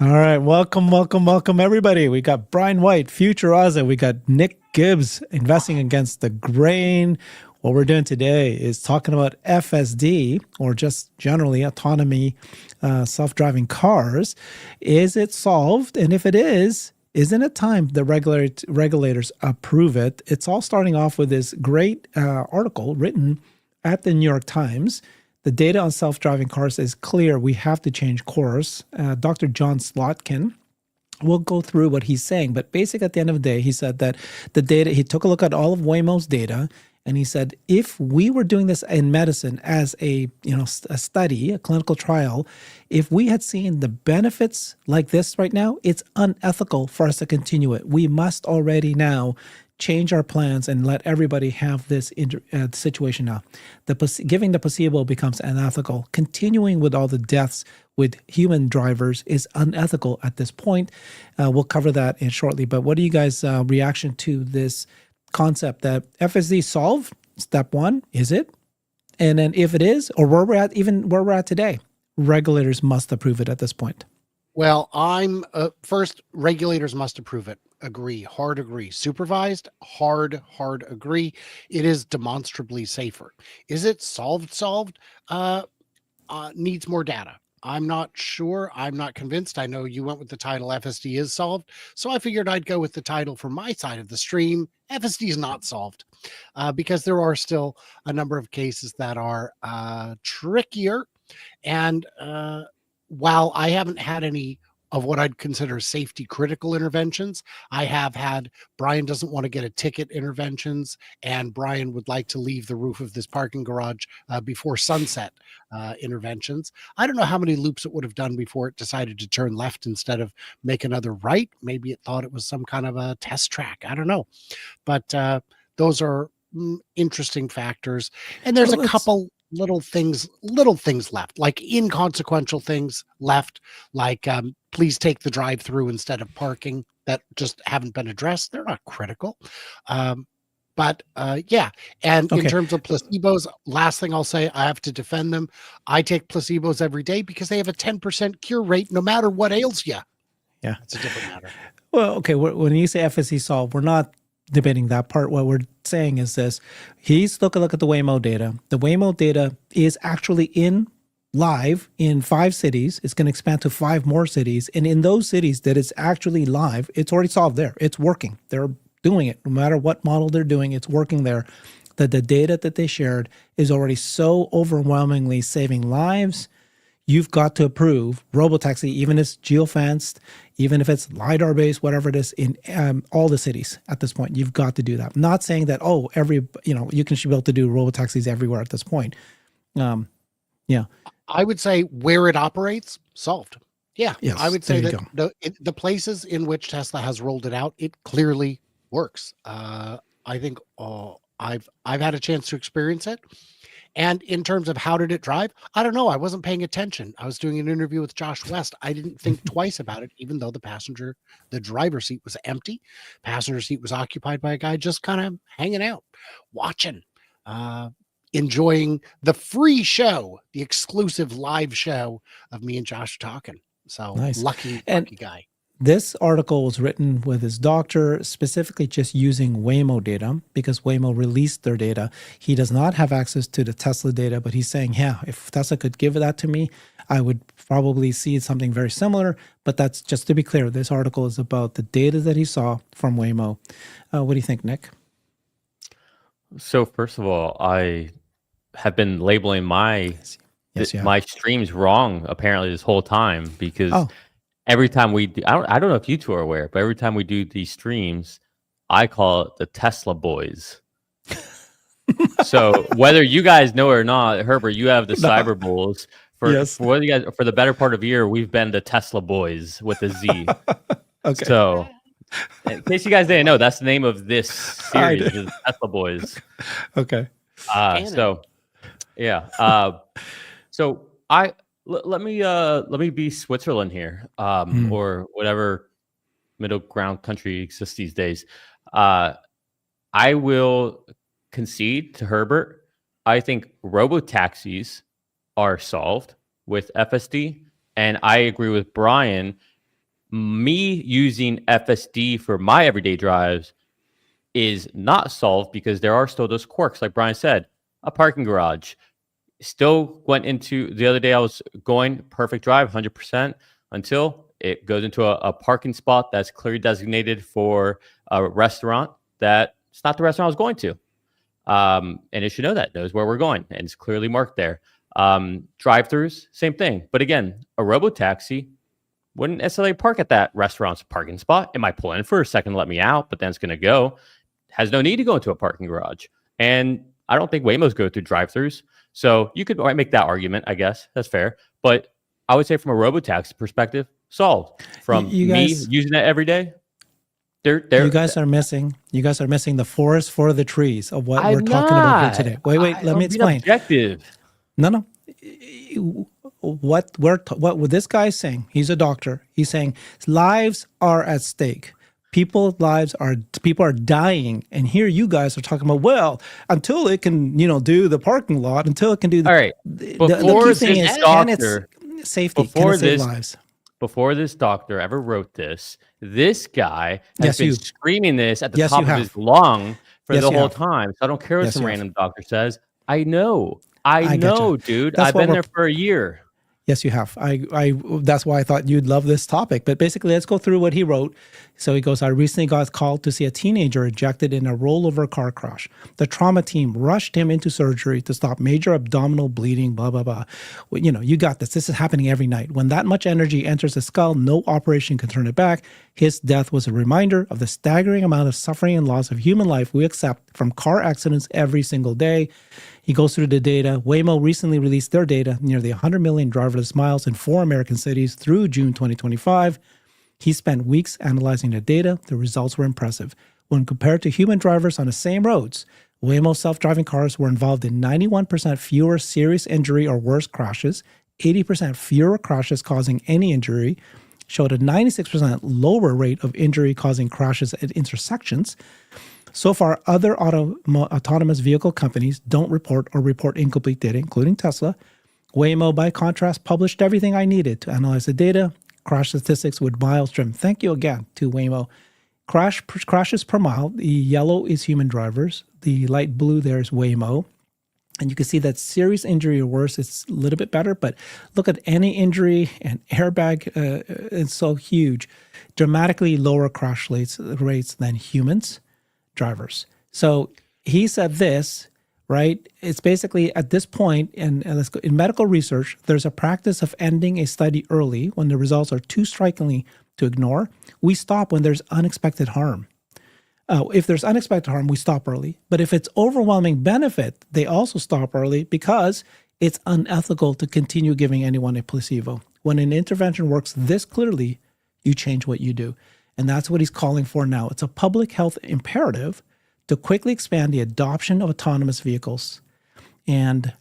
All right, welcome, everybody. We got Brian White, Future Ozza. We got Nick Gibbs, investing against the grain. What we're doing today is talking about FSD, or just generally autonomy, self-driving cars. Is it solved? And if it is, isn't it time the regulators approve it? It's all starting off with this great article written at the New York Times. The data on self-driving cars is clear. We have to change course. Dr. John Slotkin will go through what he's saying, but basically at the end of the day, he said that the data, he took a look at all of Waymo's data, and he said, if we were doing this in medicine as a study, a clinical trial, if we had seen the benefits like this right now, it's unethical for us to continue it. We must already now change our plans and let everybody have this situation now. Giving the placebo becomes unethical. Continuing with all the deaths with human drivers is unethical at this point. We'll cover that in shortly. But what are you guys' reaction to this concept that FSD solved? Step one, is it? And then if it is, or where we're at today, regulators must approve it at this point. Well, I'm first, regulators must approve it. Hard agree. Supervised, hard agree. It is demonstrably safer. Is it solved? Needs more data. I'm not sure. I'm not convinced. I know you went with the title FSD is solved, so I figured I'd go with the title from my side of the stream. FSD is not solved because there are still a number of cases that are trickier. And while I haven't had any of what I'd consider safety critical interventions, I have had Brian doesn't want to get a ticket interventions, and Brian would like to leave the roof of this parking garage before sunset interventions. I don't know how many loops it would have done before it decided to turn left instead of make another right. Maybe it thought it was some kind of a test track. I don't know. But those are interesting factors. And there's a couple little things left, like inconsequential things left, like please take the drive-through instead of parking, that just haven't been addressed. They're not critical. But yeah. And in terms of placebos, last thing I'll say, I have to defend them. I take placebos every day because they have a 10% cure rate no matter what ails you. Yeah. It's a different matter. Well, okay. When you say FSD solved, we're not debating that part. What we're saying is this: he's look at the Waymo data. The Waymo data is actually live in 5 cities. It's going to expand to 5 more cities, and in those cities that it's actually live, it's already solved there. It's working. They're doing it. No matter what model they're doing, it's working there. That the data that they shared is already so overwhelmingly saving lives. You've got to approve robotaxi, even if it's geofenced, even if it's LiDAR based, whatever it is, in all the cities at this point. You've got to do that. I'm not saying that, you should be able to do robotaxis everywhere at this point. Yeah. I would say where it operates, solved. Yeah. Yes, I would say that the places in which Tesla has rolled it out, it clearly works. I think I've had a chance to experience it. And in terms of how did it drive, I don't know. I wasn't paying attention. I was doing an interview with Josh West. I didn't think twice about it, even though the driver's seat was empty. Passenger seat was occupied by a guy just kind of hanging out, watching, enjoying the free show, the exclusive live show of me and Josh talking. So nice. Lucky guy. This article was written with his doctor, specifically just using Waymo data, because Waymo released their data. He does not have access to the Tesla data, but he's saying, yeah, if Tesla could give that to me, I would probably see something very similar. But that's just to be clear. This article is about the data that he saw from Waymo. What do you think, Nick? So first of all, I have been labeling my streams wrong apparently this whole time, because every time we do, I don't know if you two are aware, but every time we do these streams, I call it the Tesla boys. So whether you guys know it or not, Herbert, you have the Cyber Bulls. For you guys, for the better part of a year, we've been the Tesla boys with a Z. Okay. So in case you guys didn't know, that's the name of this series, is Tesla Boys. Okay. So yeah. So let me be Switzerland here, or whatever middle ground country exists these days. I will concede to Herbert. I think robotaxis are solved with FSD, and I agree with Brian. me using FSD for my everyday drives is not solved because there are still those quirks, like Brian said. A parking garage. Still went into the other day. I was going perfect drive, 100%, until it goes into a parking spot that's clearly designated for a restaurant that it's not the restaurant I was going to. And it should know that, knows where we're going, and it's clearly marked there. Drive-throughs, same thing. But again, a robo-taxi wouldn't necessarily park at that restaurant's parking spot. It might pull in for a second, let me out, but then it's going to go. Has no need to go into a parking garage. And I don't think Waymos go through drive-throughs. So you could make that argument, I guess. That's fair. But I would say from a robo-taxi perspective, solved. From me using that every day, you guys are missing the forest for the trees of what we're talking about here today. Wait, let me explain. Objective. No. What this guy's saying, he's a doctor. He's saying lives are at stake. People are dying, and here you guys are talking about, well, until it can, do the parking lot, until it can do. All right. The key thing is, and it's safety. Can it save lives? Before this doctor ever wrote this guy has been screaming this at the top of his lung for the whole time. So I don't care what some random doctor says. I know, dude. I've been there for a year. Yes, you have. That's why I thought you'd love this topic. But basically, let's go through what he wrote. So he goes, I recently got called to see a teenager ejected in a rollover car crash. The trauma team rushed him into surgery to stop major abdominal bleeding, blah, blah, blah. Well, you got this. This is happening every night. When that much energy enters the skull, no operation can turn it back. His death was a reminder of the staggering amount of suffering and loss of human life we accept from car accidents every single day. He goes through the data. Waymo recently released their data, nearly 100 million driverless miles in 4 American cities through June 2025. He spent weeks analyzing the data. The results were impressive. When compared to human drivers on the same roads, Waymo self-driving cars were involved in 91% fewer serious injury or worse crashes, 80% fewer crashes causing any injury, showed a 96% lower rate of injury causing crashes at intersections. So far, other autonomous vehicle companies don't report or report incomplete data, including Tesla. Waymo, by contrast, published everything I needed to analyze the data, crash statistics with miles driven. Thank you again to Waymo. Crashes per mile, the yellow is human drivers. The light blue there is Waymo. And you can see that serious injury or worse, it's a little bit better. But look at any injury and airbag, it's so huge. Dramatically lower crash rates than humans. Drivers. So he said this, right? It's basically at this point, and let's go in medical research, there's a practice of ending a study early when the results are too strikingly to ignore. We stop when there's unexpected harm. If there's unexpected harm, we stop early. But if it's overwhelming benefit, they also stop early because it's unethical to continue giving anyone a placebo. When an intervention works this clearly, you change what you do. And that's what he's calling for now. It's a public health imperative to quickly expand the adoption of autonomous vehicles. And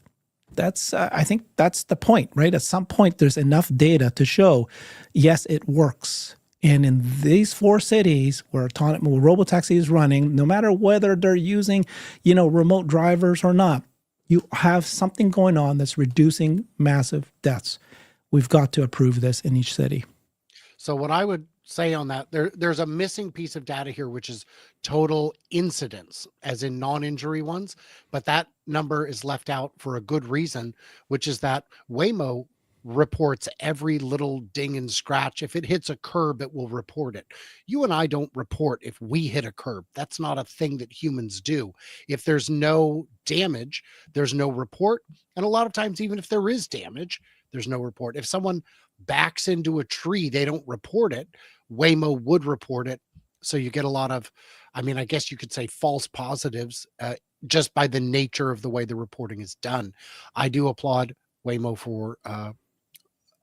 that's, I think that's the point, right? At some point, there's enough data to show, yes, it works. And in these 4 cities where robotaxi is running, no matter whether they're using, remote drivers or not, you have something going on that's reducing massive deaths. We've got to approve this in each city. So what I would say on that, there's a missing piece of data here, which is total incidents, as in non-injury ones, but that number is left out for a good reason, which is that Waymo reports every little ding and scratch. If it hits a curb, it will report it. You and I don't report if we hit a curb. That's not a thing that humans do. If there's no damage, there's no report. And a lot of times, even if there is damage, there's no report. If someone backs into a tree, they don't report it. Waymo would report it. So you get a lot of, I guess you could say false positives just by the nature of the way the reporting is done. I do applaud Waymo for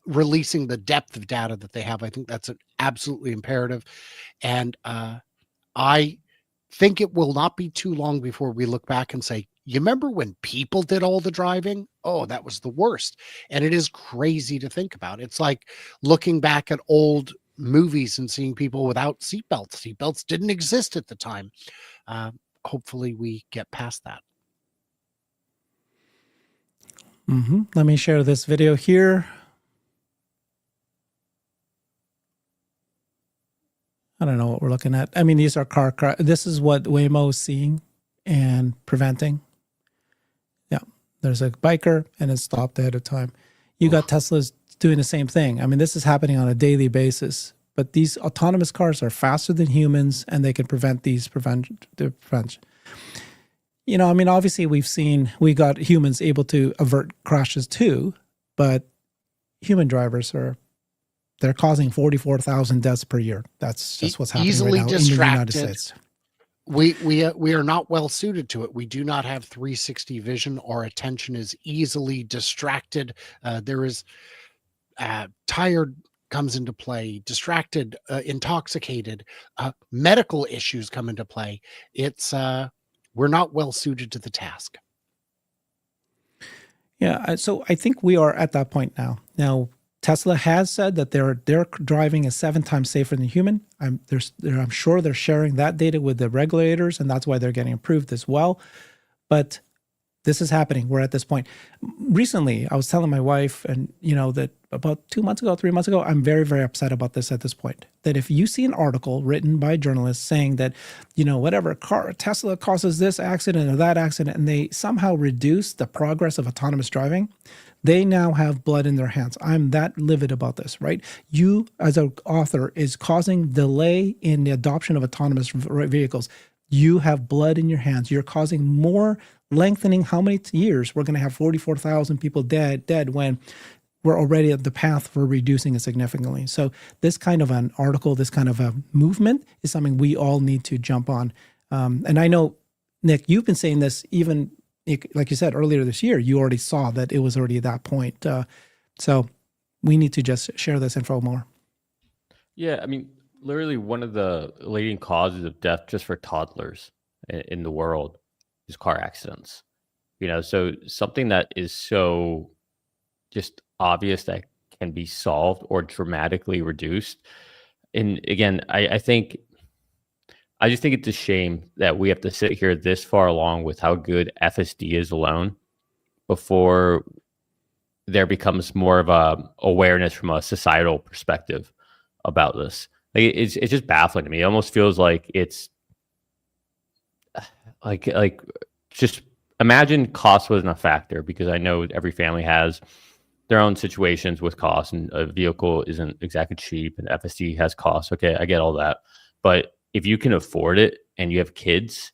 releasing the depth of data that they have. I think that's an absolutely imperative. And I think it will not be too long before we look back and say, you remember when people did all the driving? Oh, that was the worst. And it is crazy to think about. It's like looking back at old movies and seeing people without seatbelts. Seatbelts didn't exist at the time. Hopefully we get past that. Let me share this video here. I don't know what we're looking at. I mean, these are this is what Waymo is seeing and preventing. Yeah, there's a biker and it's stopped ahead of time. You got Tesla's doing the same thing. I mean, this is happening on a daily basis. But these autonomous cars are faster than humans, and they can prevent these prevention. You know, I mean, obviously we got humans able to avert crashes too, but human drivers they're causing 44,000 deaths per year. That's just what's happening easily right now distracted. in the United States. We are not well suited to it. We do not have 360 vision. Our attention is easily distracted. There is tired comes into play, distracted, intoxicated, medical issues come into play. It's we're not well suited to the task. Yeah, so I think we are at that point now. Now, Tesla has said that their driving is 7 times safer than human. I'm sure they're sharing that data with the regulators, and that's why they're getting approved as well. But this is happening. We're at this point. Recently, I was telling my wife, and that about 2 months ago, 3 months ago, I'm very, very upset about this at this point. That if you see an article written by journalists saying that, whatever Tesla causes this accident or that accident, and they somehow reduce the progress of autonomous driving, they now have blood in their hands. I'm that livid about this, right? You, as an author, is causing delay in the adoption of autonomous vehicles. You have blood in your hands. You're causing more lengthening. How many years we're going to have 44,000 people dead when we're already at the path for reducing it significantly. So this kind of an article, this kind of a movement is something we all need to jump on. And I know, Nick, you've been saying this even, like you said, earlier this year, you already saw that it was already at that point. So we need to just share this info more. Yeah, I mean, literally one of the leading causes of death just for toddlers in the world is car accidents. So something that is so just obvious that can be solved or dramatically reduced. And again, I just think it's a shame that we have to sit here this far along with how good FSD is alone before there becomes more of a awareness from a societal perspective about this. Like it's just baffling to me. It almost feels like it's like just imagine cost wasn't a factor, because I know every family has their own situations with cost, and a vehicle isn't exactly cheap, and FSD has costs. Okay, I get all that. But if you can afford it and you have kids,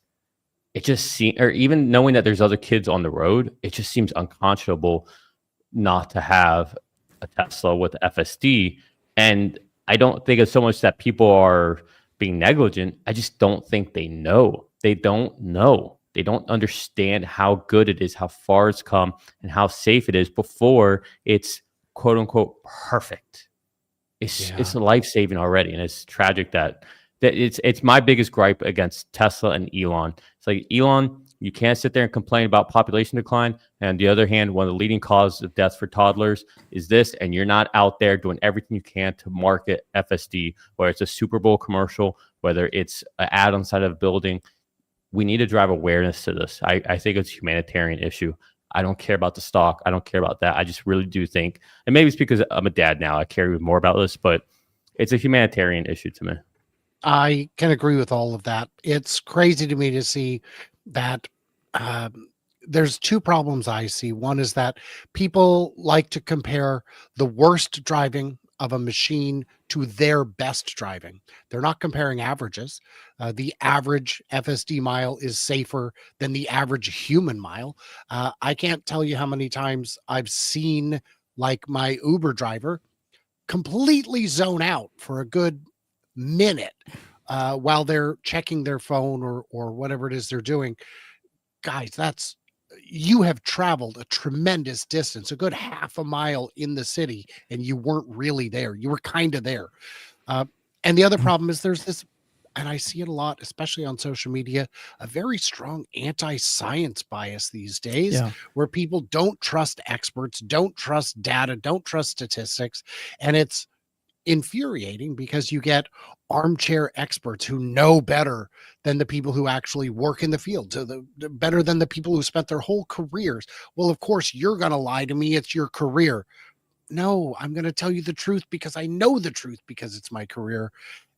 it just seems, or even knowing that there's other kids on the road, it just seems unconscionable not to have a Tesla with FSD. And I don't think it's so much that people are being negligent. I just don't think they know. They don't know. They don't understand how good it is, how far it's come, and how safe it is before it's quote unquote perfect. It's life-saving already. And it's tragic that it's my biggest gripe against Tesla and Elon. It's like, Elon, you can't sit there and complain about population decline. And on the other hand, one of the leading causes of death for toddlers is this, and you're not out there doing everything you can to market FSD, whether it's a Super Bowl commercial, whether it's an ad on the side of a building. We need to drive awareness to this. I think it's a humanitarian issue. I don't care about the stock. I don't care about that. I just really do think, and maybe it's because I'm a dad now, I care more about this, but it's a humanitarian issue to me. I can agree with all of that. It's crazy to me to see that there's 2 problems I see. One is that people like to compare the worst driving of a machine to their best driving. They're not comparing averages. The average FSD mile is safer than the average human mile. I can't tell you how many times I've seen, like, my Uber driver completely zone out for a good minute while they're checking their phone or whatever it is they're doing. Guys, you have traveled a tremendous distance, a good half a mile in the city, and you weren't really there. You were kind of there. And the other problem is there's this, and I see it a lot, especially on social media, a very strong anti-science bias these days, where people don't trust experts, don't trust data, don't trust statistics. And it's infuriating because you get armchair experts who know better than the people who actually work in the field, better than the people who spent their whole careers. Well, of course, you're going to lie to me. It's your career. No, I'm going to tell you the truth because I know the truth, because it's my career.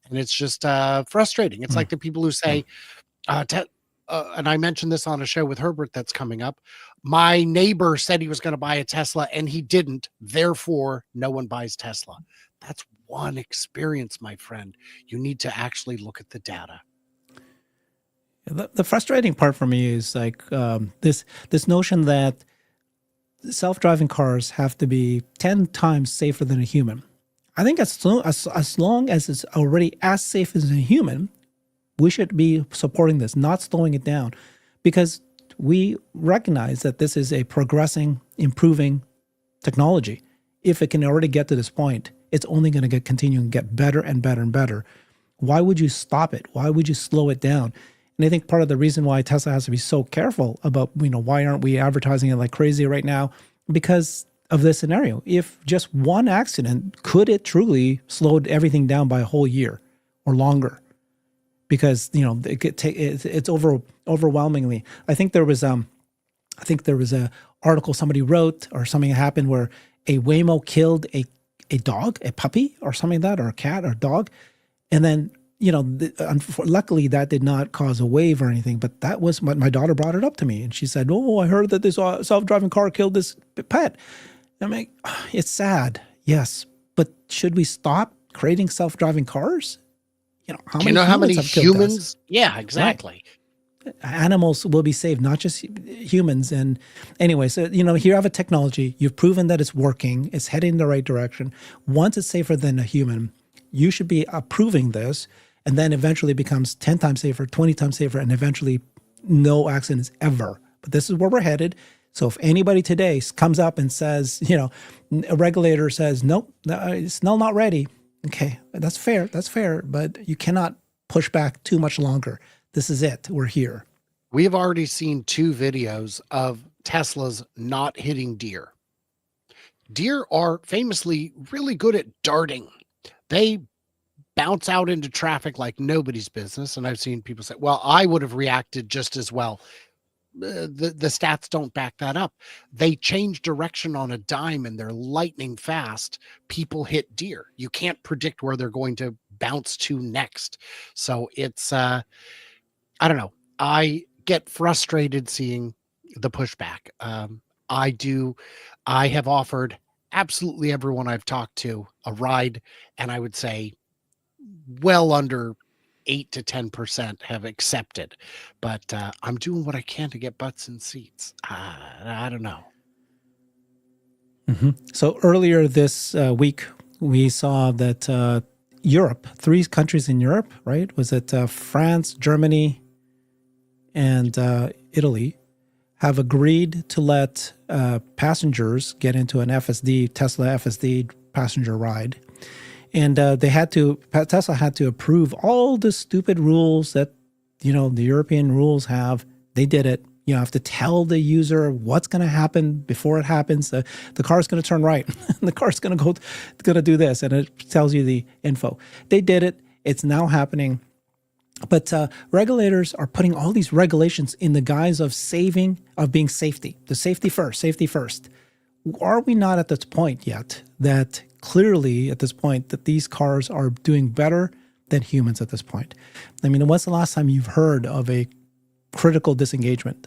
And it's just frustrating. It's like the people who say, and I mentioned this on a show with Herbert that's coming up. My neighbor said he was going to buy a Tesla and he didn't. Therefore, no one buys Tesla. That's one experience, my friend. You need to actually look at the data. The frustrating part for me is like this notion that self-driving cars have to be 10 times safer than a human. I think as long as it's already as safe as a human, we should be supporting this, not slowing it down, because we recognize that this is a progressing, improving technology. If it can already get to this point, it's only going to continue and get better and better and better. Why would you stop it? Why would you slow it down? And I think part of the reason why Tesla has to be so careful about, why aren't we advertising it like crazy right now? Because of this scenario. If just one accident, could it truly slow everything down by a whole year or longer? Because it could take it's overwhelmingly. I think there was a article somebody wrote or something happened where a Waymo killed a dog, a puppy or something like that, or a cat or a dog, and then luckily that did not cause a wave or anything. But that was my daughter brought it up to me, and she said, "Oh, I heard that this self-driving car killed this pet." I'm like, it's sad, yes, but should we stop creating self-driving cars? How many humans? Yeah, exactly. Right. Animals will be saved, not just humans. And anyway, so, here you have a technology. You've proven that it's working. It's heading in the right direction. Once it's safer than a human, you should be approving this. And then eventually it becomes 10 times safer, 20 times safer, and eventually no accidents ever. But this is where we're headed. So if anybody today comes up and says, a regulator says, nope, it's still not ready. Okay, that's fair. That's fair. But you cannot push back too much longer. This is it. We're here. We have already seen 2 videos of Teslas not hitting deer. Deer are famously really good at darting. They bounce out into traffic like nobody's business. And I've seen people say, well, I would have reacted just as well. The stats don't back that up. They change direction on a dime and they're lightning fast. People hit deer. You can't predict where they're going to bounce to next. So it's, I don't know. I get frustrated seeing the pushback. I have offered absolutely everyone I've talked to a ride, and I would say well under 8 to 10% have accepted, but I'm doing what I can to get butts in seats. I don't know. Mm-hmm. So earlier this week, we saw that Europe, 3 countries in Europe, right? Was it France, Germany, and Italy, have agreed to let passengers get into an FSD, Tesla FSD passenger ride. And Tesla had to approve all the stupid rules that, the European rules have. They did it. You have to tell the user what's going to happen before it happens. The car's going to turn right. The car's going to do this. And it tells you the info. They did it. It's now happening. But regulators are putting all these regulations in the guise of being safety. The safety first. Are we not at this point yet that clearly at this point that these cars are doing better than humans at this point? I mean, when's the last time you've heard of a critical disengagement?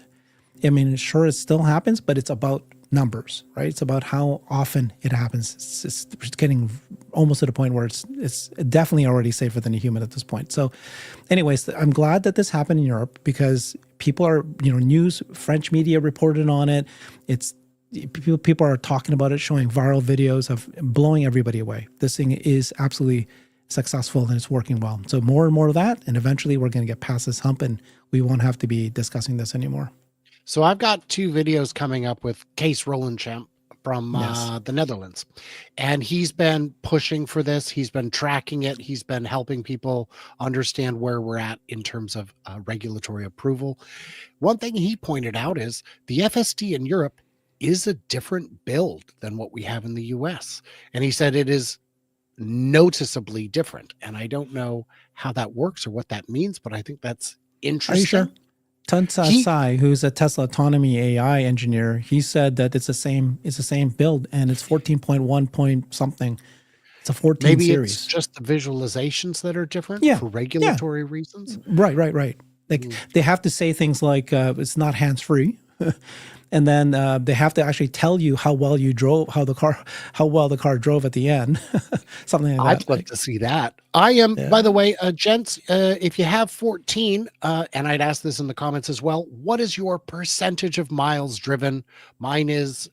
I mean, sure, it still happens, but it's about numbers, right? It's about how often it happens. It's getting almost to the point where it's definitely already safer than a human at this point. So anyways, I'm glad that this happened in Europe because people are, news, French media reported on it. People are talking about it, showing viral videos of blowing everybody away. This thing is absolutely successful and it's working well. So more and more of that, and eventually we're going to get past this hump and we won't have to be discussing this anymore. So I've got 2 videos coming up with Kees Rollenchamp from the Netherlands. And he's been pushing for this. He's been tracking it. He's been helping people understand where we're at in terms of regulatory approval. One thing he pointed out is the FSD in Europe is a different build than what we have in the US. And he said it is noticeably different. And I don't know how that works or what that means, but I think that's interesting. Are you sure? Tunsa Sai, who's a Tesla autonomy AI engineer, he said that it's the same build and it's 14.1 point something. It's a 14 Maybe series. it's just the visualizations that are different Yeah. for regulatory reasons. Right. Like they have to say things like it's not hands-free. And then they have to actually tell you how well you drove, how well the car drove at the end, something like that. I'd love to see that. I am, by the way, gents, if you have 14, and I'd ask this in the comments as well, what is your percentage of miles driven? Mine is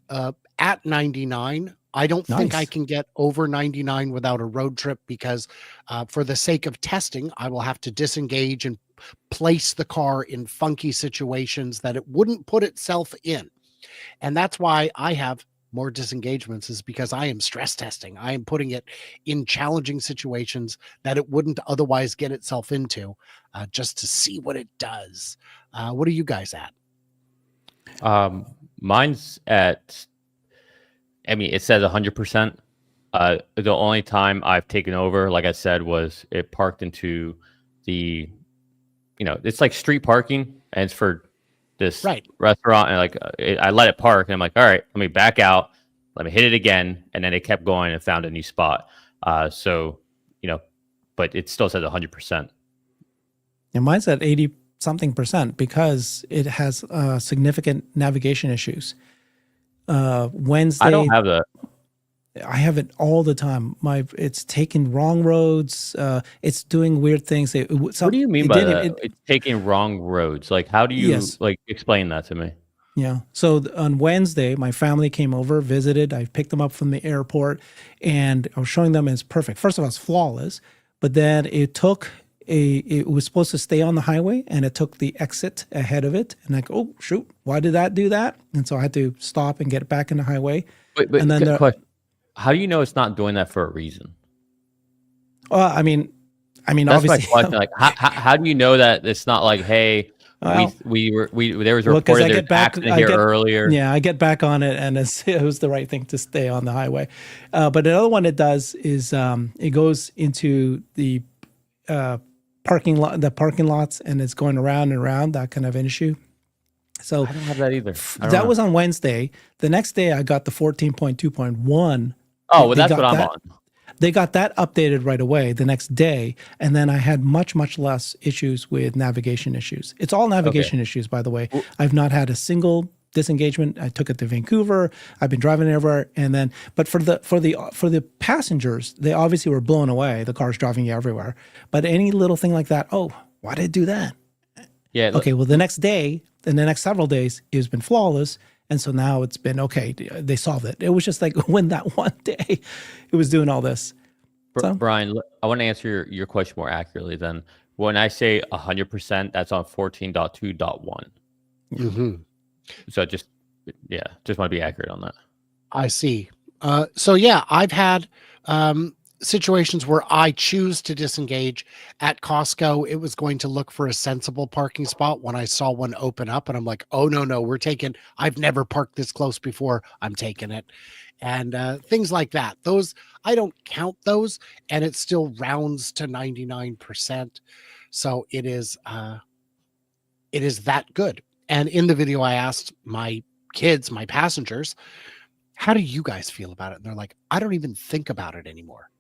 at 99. I don't think I can get over 99 without a road trip because for the sake of testing, I will have to disengage and place the car in funky situations that it wouldn't put itself in. And that's why I have more disengagements, is because I am stress testing. I am putting it in challenging situations that it wouldn't otherwise get itself into, just to see what it does. What are you guys at? Mine's at, I mean, it says 100%. The only time I've taken over, like I said, was it parked into the, it's like street parking, and it's for this restaurant, and like I let it park, and I'm like, all right, let me back out, let me hit it again, and then it kept going and found a new spot. So, but it still says 100%. And mine's at 80 something percent because it has significant navigation issues. Wednesday, I don't have that. I have it all the time. It's taking wrong roads. It's doing weird things. What do you mean by that? It's taking wrong roads. Like, how do you explain that to me? Yeah. So on Wednesday, my family came over, visited. I picked them up from the airport, and I was showing them it's perfect. First of all, it's flawless. But then it was supposed to stay on the highway, and it took the exit ahead of it. And like, oh shoot, why did that do that? And so I had to stop and get it back in the highway. But and then question. How do you know it's not doing that for a reason? Well, I mean, that's my obviously, question. Like, how do you know that it's not like, hey, there was a report there was an accident here earlier. Yeah, I get back on it, and it was the right thing to stay on the highway. But another one it does is it goes into the parking lots, and it's going around and around. That kind of an issue. So I don't have that either. That was on Wednesday. The next day, I got the 14.2.1. Oh, well, that's what I'm on. They got that updated right away the next day, and then I had much, much less issues with navigation issues. It's all navigation issues, by the way. I've not had a single disengagement. I took it to Vancouver. I've been driving everywhere, and then, but for the passengers, they obviously were blown away. The car's driving you everywhere. But any little thing like that, oh, why did it do that? Yeah. Okay. Well, the next day, in the next several days, it's been flawless. And so now it's been, okay, they solved it. It was just like when that one day it was doing all this. Brian, I want to answer your question more accurately then. When I say 100%, that's on 14.2.1. Mm-hmm. So just want to be accurate on that. I see. So yeah, I've had situations where I choose to disengage. At Costco, it was going to look for a sensible parking spot when I saw one open up, and I'm like, oh no, I've never parked this close before, I'm taking it. And things like that. Those, I don't count those, and it still rounds to 99%. So it is that good. And in the video, I asked my kids, my passengers, how do you guys feel about it? And they're like, I don't even think about it anymore.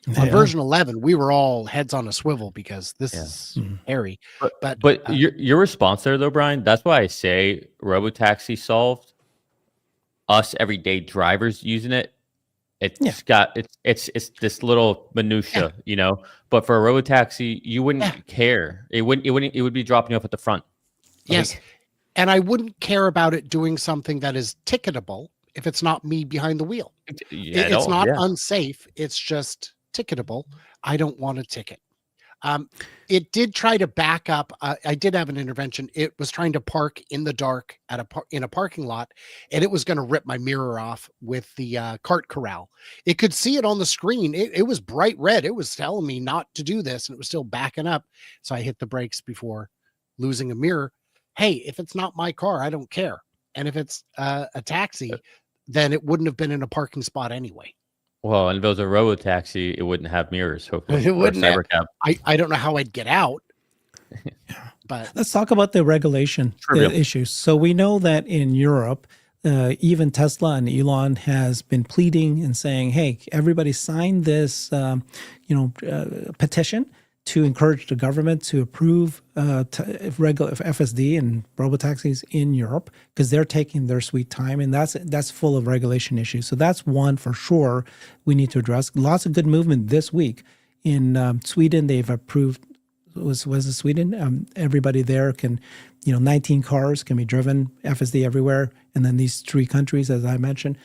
Yeah. On version 11, we were all heads on a swivel because this is hairy. But your response there, though, Brian, that's why I say robotaxi solved. Us everyday drivers using it, it's this little minutia, But for a robotaxi, you wouldn't care. It would be dropping you off at the front. Yes, and I wouldn't care about it doing something that is ticketable if it's not me behind the wheel. It's not unsafe. It's just ticketable. I don't want a ticket. It did try to back up. I did have an intervention. It was trying to park in the dark in a parking lot, and it was going to rip my mirror off with the cart corral. It could see it on the screen. It was bright red. It was telling me not to do this, and it was still backing up. So I hit the brakes before losing a mirror. Hey, if it's not my car, I don't care. And if it's a taxi, then it wouldn't have been in a parking spot anyway. Well, and if it was a robo-taxi, it wouldn't have mirrors, hopefully. It wouldn't have. I don't know how I'd get out. But let's talk about the regulation issues. So we know that in Europe, Even Tesla and Elon has been pleading and saying, "Hey, everybody sign this, petition to encourage the government to approve regular FSD and robotaxis in Europe because they're taking their sweet time, and that's full of regulation issues. So that's one for sure we need to address. Lots of good movement this week in Sweden. They've approved. Was it Sweden? Everybody there can, 19 cars can be driven FSD everywhere, and then these 3 countries, as I mentioned.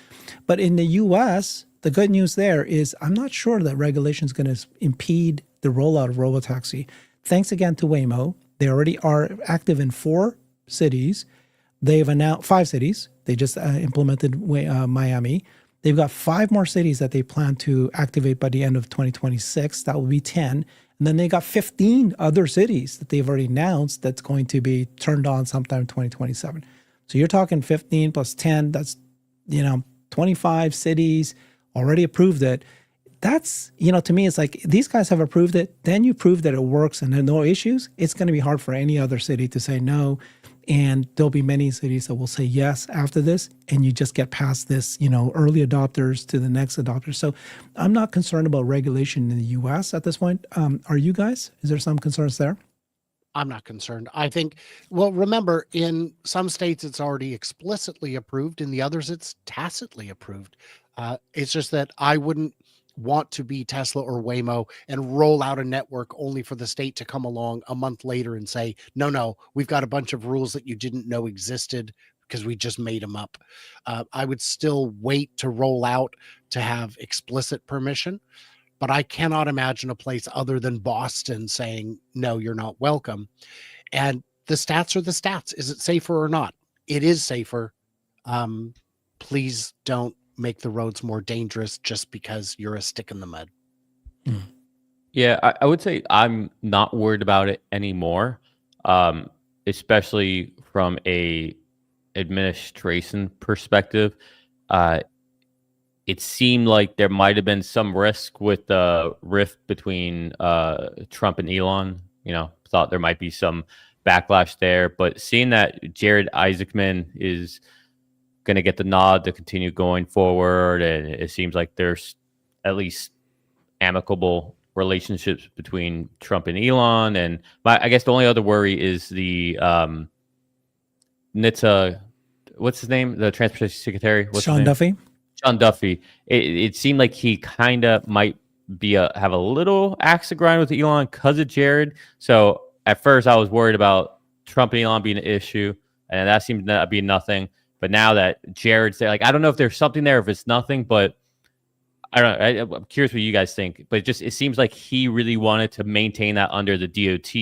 But in the U.S., the good news there is I'm not sure that regulation is going to impede the rollout of robotaxi. Thanks again to Waymo. They already are active in 4 cities. They've announced 5 cities. They just implemented Miami. They've got 5 more cities that they plan to activate by the end of 2026. That will be 10. And then they got 15 other cities that they've already announced that's going to be turned on sometime in 2027. So you're talking 15 plus 10, that's, 25 cities already approved it. That's, to me, it's like these guys have approved it. Then you prove that it works and there are no issues. It's going to be hard for any other city to say no. And there'll be many cities that will say yes after this. And you just get past this, early adopters to the next adopters. So I'm not concerned about regulation in the US at this point. Are you guys? Is there some concerns there? I'm not concerned. I think, well, remember, in some states, it's already explicitly approved. In the others, it's tacitly approved. It's just that I wouldn't want to be Tesla or Waymo and roll out a network only for the state to come along a month later and say, no, we've got a bunch of rules that you didn't know existed because we just made them up. I would still wait to roll out to have explicit permission, but I cannot imagine a place other than Boston saying, no, you're not welcome. And the stats are the stats. Is it safer or not? It is safer. Please don't make the roads more dangerous just because you're a stick in the mud. Yeah, I would say I'm not worried about it anymore, especially from a administration perspective. It seemed like there might have been some risk with the rift between Trump and Elon. Thought there might be some backlash there, but seeing that Jared Isaacman is going to get the nod to continue going forward, and it seems like there's at least amicable relationships between Trump and Elon. And I guess the only other worry is the NHTSA, what's his name? The Transportation Secretary? Sean Duffy. Sean Duffy. It seemed like he kind of might be have a little axe to grind with Elon because of Jared. So at first I was worried about Trump and Elon being an issue, and that seemed to be nothing. But now that Jared's there, I don't know if there's something there, if it's nothing, but I don't know. I'm curious what you guys think. But it seems like he really wanted to maintain that under the DOT.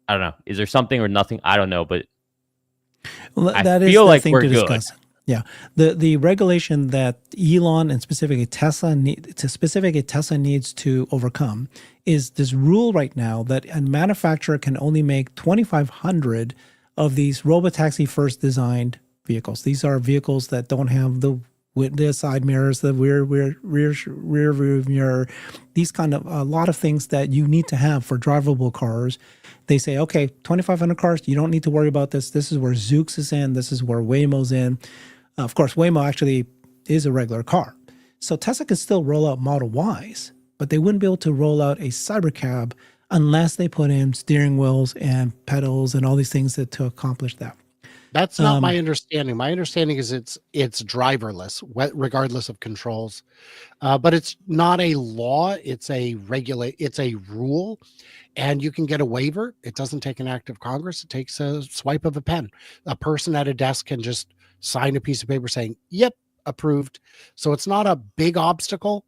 I don't know. Is there something or nothing? I don't know, but I feel like we're good. Discuss. Yeah, the regulation that Elon and specifically Tesla needs to overcome is this rule right now that a manufacturer can only make 2,500 of these robotaxi first designed vehicles. These are vehicles that don't have the side mirrors, the rear view mirror, these kind of a lot of things that you need to have for drivable cars. They say, okay, 2,500 cars, you don't need to worry about this. This is where Zoox is in. This is where Waymo's in. Of course, Waymo actually is a regular car. So Tesla can still roll out Model Ys, but they wouldn't be able to roll out a cybercab unless they put in steering wheels and pedals and all these things to accomplish that. That's not my understanding. My understanding is it's driverless, regardless of controls. But it's not a law. It's a rule, and you can get a waiver. It doesn't take an act of Congress. It takes a swipe of a pen. A person at a desk can just sign a piece of paper saying, "Yep, approved." So it's not a big obstacle.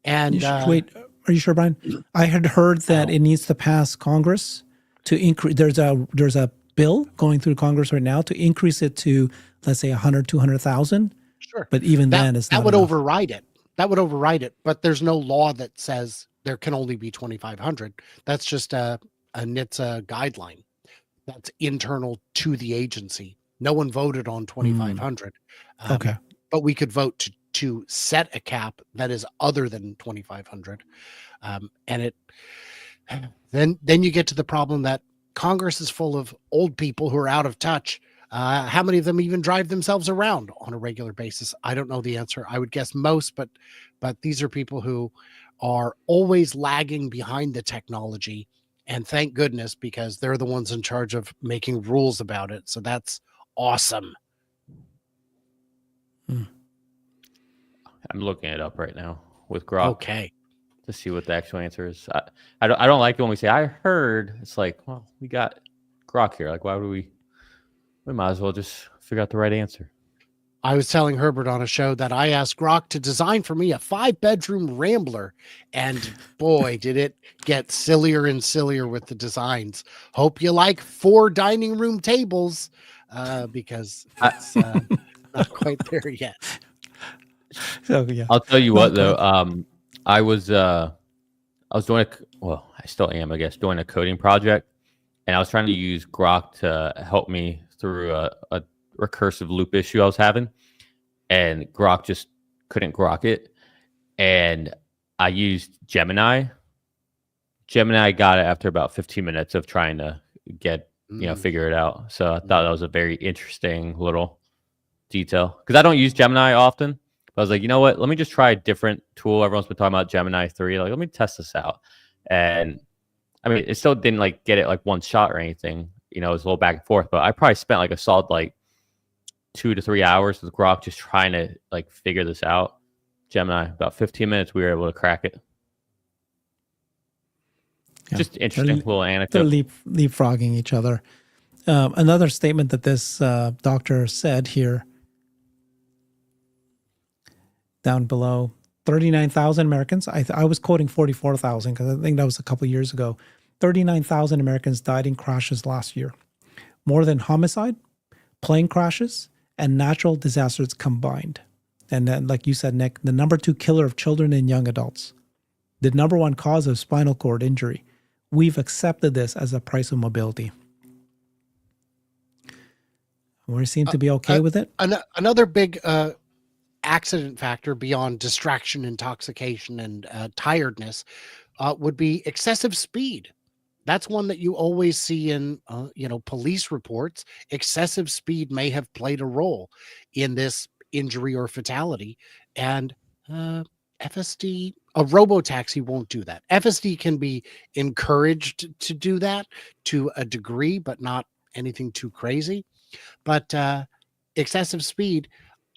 And wait, are you sure, Brian? I had heard that it needs to pass Congress to increase. There's a bill going through Congress right now to increase it to, let's say, 100, 200,000. Sure. But even then, it's not that would enough. override it. That would override it. But there's no law that says there can only be 2,500. That's just a NHTSA guideline that's internal to the agency. No one voted on 2,500. Okay. But we could vote to set a cap that is other than 2,500. And then you get to the problem that Congress is full of old people who are out of touch. How many of them even drive themselves around on a regular basis? I don't know the answer. I would guess most, but these are people who are always lagging behind the technology, and thank goodness, because they're the ones in charge of making rules about it. So that's awesome. I'm looking it up right now with Grok. Okay. To see what the actual answer is. I don't like it when we say I heard. It's like, well, we got Grok here. Like, why would we might as well just figure out the right answer. I was telling Herbert on a show that I asked Grok to design for me a 5-bedroom rambler, and boy, did it get sillier and sillier with the designs. Hope you like 4 dining room tables, because it's not quite there yet. So yeah, I'll tell you what though. I was doing I still am, I guess, doing a coding project, and I was trying to use Grok to help me through a recursive loop issue I was having, and Grok just couldn't grok it, and I used Gemini. Gemini got it after about 15 minutes of trying to get figure it out. So I thought that was a very interesting little detail, because I don't use Gemini often. I was like, you know what? Let me just try a different tool. Everyone's been talking about Gemini 3. Like, let me test this out. And I mean, it still didn't like get it like one shot or anything. It was a little back and forth, but I probably spent like a solid like 2 to 3 hours with Grok just trying to like figure this out. Gemini, about 15 minutes, we were able to crack it. Yeah. Just interesting little anecdote. They're leapfrogging each other. Another statement that this doctor said here, down below, 39,000 Americans. I was quoting 44,000 because I think that was a couple of years ago. 39,000 Americans died in crashes last year. More than homicide, plane crashes, and natural disasters combined. And then, like you said, Nick, the number 2 killer of children and young adults. The number 1 cause of spinal cord injury. We've accepted this as a price of mobility. We seem to be okay with it. Another big accident factor beyond distraction, intoxication, and tiredness would be excessive speed. That's one that you always see in police reports. Excessive speed may have played a role in this injury or fatality, and FSD, a robotaxi won't do that. FSD can be encouraged to do that to a degree, but not anything too crazy. But excessive speed,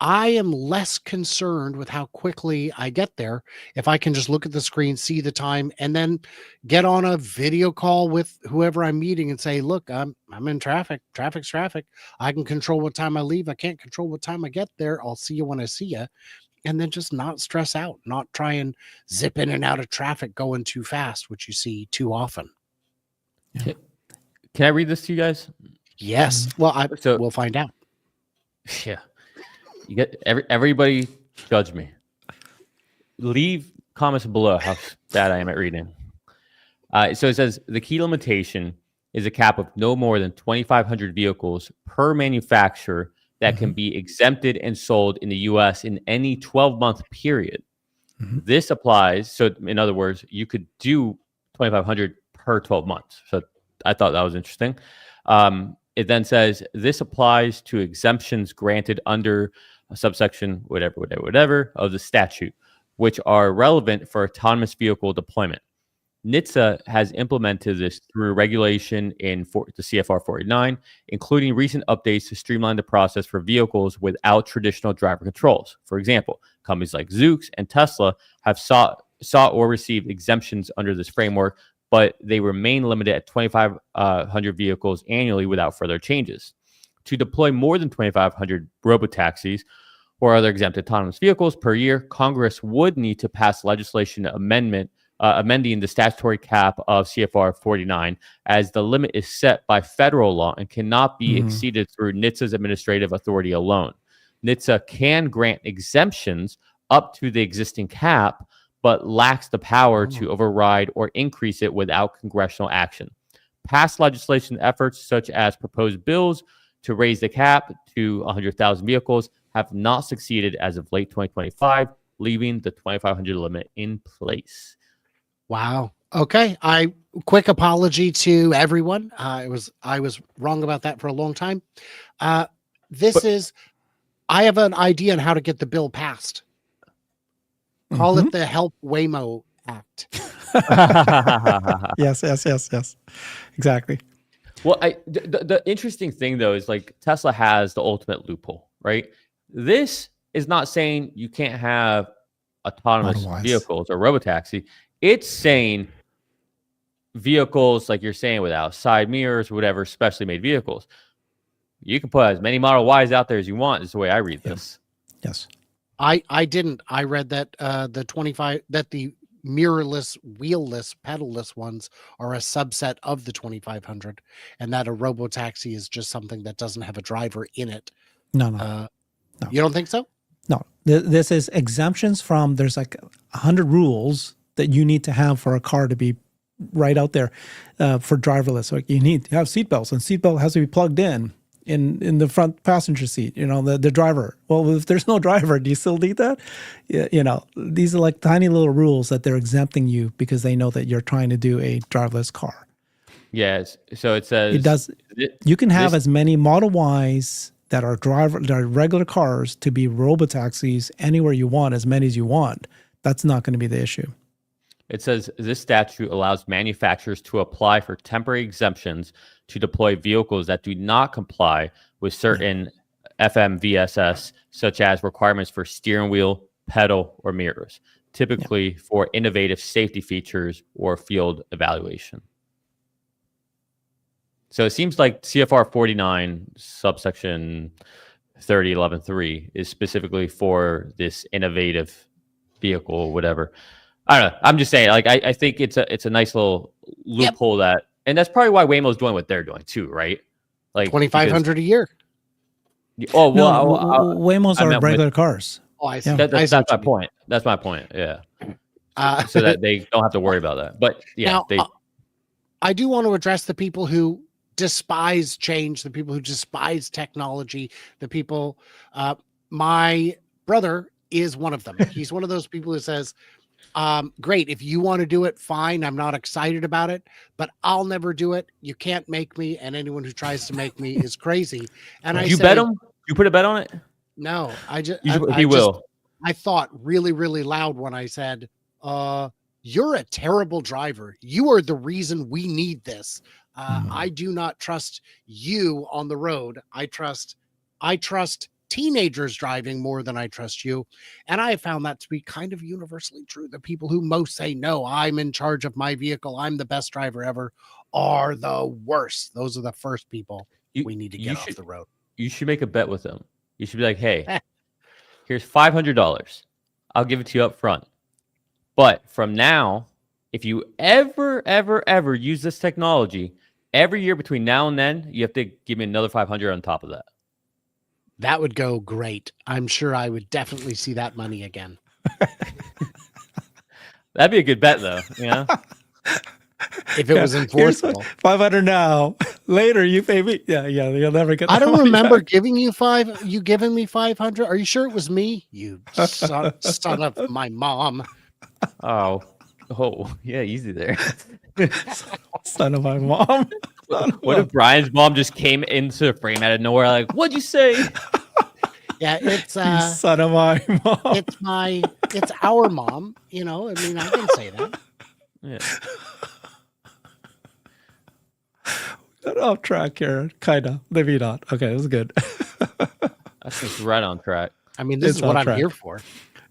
I am less concerned with how quickly I get there if I can just look at the screen, see the time, and then get on a video call with whoever I'm meeting and say, look, I'm in traffic. Traffic's traffic. I can control what time I leave. I can't control what time I get there. I'll see you when I see you. And then just not stress out, not try and zip in and out of traffic going too fast, which you see too often. Yeah. Can I read this to you guys? Yes. Well, we'll find out. Yeah. You get everybody judge me. Leave comments below how bad I am at reading. So it says the key limitation is a cap of no more than 2,500 vehicles per manufacturer that can be exempted and sold in the U.S. in any 12-month period. This applies. So in other words, you could do 2,500 per 12 months. So I thought that was interesting. It then says this applies to exemptions granted under a subsection whatever of the statute, which are relevant for autonomous vehicle deployment. NHTSA has implemented this through regulation in the CFR 49, including recent updates to streamline the process for vehicles without traditional driver controls. For example, companies like Zoox and Tesla have sought or received exemptions under this framework, but they remain limited at 2,500 vehicles annually without further changes. To deploy more than 2,500 robotaxis or other exempt autonomous vehicles per year, Congress would need to pass legislation amending the statutory cap of CFR 49, as the limit is set by federal law and cannot be exceeded through NHTSA's administrative authority alone. NHTSA can grant exemptions up to the existing cap, but lacks the power to override or increase it without congressional action. Past legislation efforts, such as proposed bills to raise the cap to 100,000 vehicles, have not succeeded as of late 2025, leaving the 2,500 limit in place. Wow. Okay. I quick apology to everyone. I was wrong about that for a long time. I have an idea on how to get the bill passed. Call it the Help Waymo Act. Yes. Exactly. Well, the interesting thing though is like Tesla has the ultimate loophole, right? This is not saying you can't have autonomous vehicles or robotaxi. It's saying vehicles, like you're saying, without side mirrors or whatever, specially made vehicles. You can put as many Model Ys out there as you want, is the way I read this. Yes. I didn't. I read that the mirrorless, wheelless, pedalless ones are a subset of the 2500, and that a robotaxi is just something that doesn't have a driver in it. No. You don't think so? No. This is exemptions from, there's like 100 rules that you need to have for a car to be right out there for driverless. Like you need to have seatbelts, and seatbelt has to be plugged in the front passenger seat, the driver. Well, if there's no driver, do you still need that? These are like tiny little rules that they're exempting you because they know that you're trying to do a driverless car. Yes. So it says you can have as many Model Ys that are regular cars to be robotaxis anywhere you want, as many as you want. That's not going to be the issue. It says this statute allows manufacturers to apply for temporary exemptions to deploy vehicles that do not comply with certain FMVSS, such as requirements for steering wheel, pedal, or mirrors, typically for innovative safety features or field evaluation. So it seems like CFR 49 subsection 30.11.3 is specifically for this innovative vehicle or whatever. I don't know. I'm just saying, like, I think it's a nice little loophole that, and that's probably why Waymo's doing what they're doing too, right? Like $2,500 a year. Oh well, Waymos are regular cars. Oh, I see. That's my point. That's my point. Yeah. So that they don't have to worry about that. But yeah, now, I do want to address the people who despise change, the people who despise technology, the people. My brother is one of them. He's one of those people who says, great, if you want to do it, fine. I'm not excited about it, but I'll never do it. You can't make me, and anyone who tries to make me is crazy. And I bet him? You put a bet on it? No, he will. I thought really, really loud when I said, you're a terrible driver. You are the reason we need this. I do not trust you on the road. I trust teenagers driving more than I trust you. And I have found that to be kind of universally true. The people who most say, no, I'm in charge of my vehicle, I'm the best driver ever, are the worst. Those are the first people we need to get off the road. You should make a bet with them. You should be like, hey, here's $500. I'll give it to you up front. But from now, if you ever use this technology, every year between now and then, you have to give me another $500 on top of that. That would go great. I'm sure I would definitely see that money again. That'd be a good bet, though. Yeah. If it was enforceable. $500 now. Later, you pay me. Yeah. You'll never get. I don't remember giving you you giving me 500. Are you sure it was me? You son of my mom. Oh, yeah, easy there. Son of my mom. What if Brian's mom just came into the frame out of nowhere? Like, what'd you say? Yeah, it's son of my mom. It's our mom. I mean, I can say that. Yeah. Got off track here, kinda. Maybe not. Okay, this is good. That's just right on track. I mean, this is what I'm here for.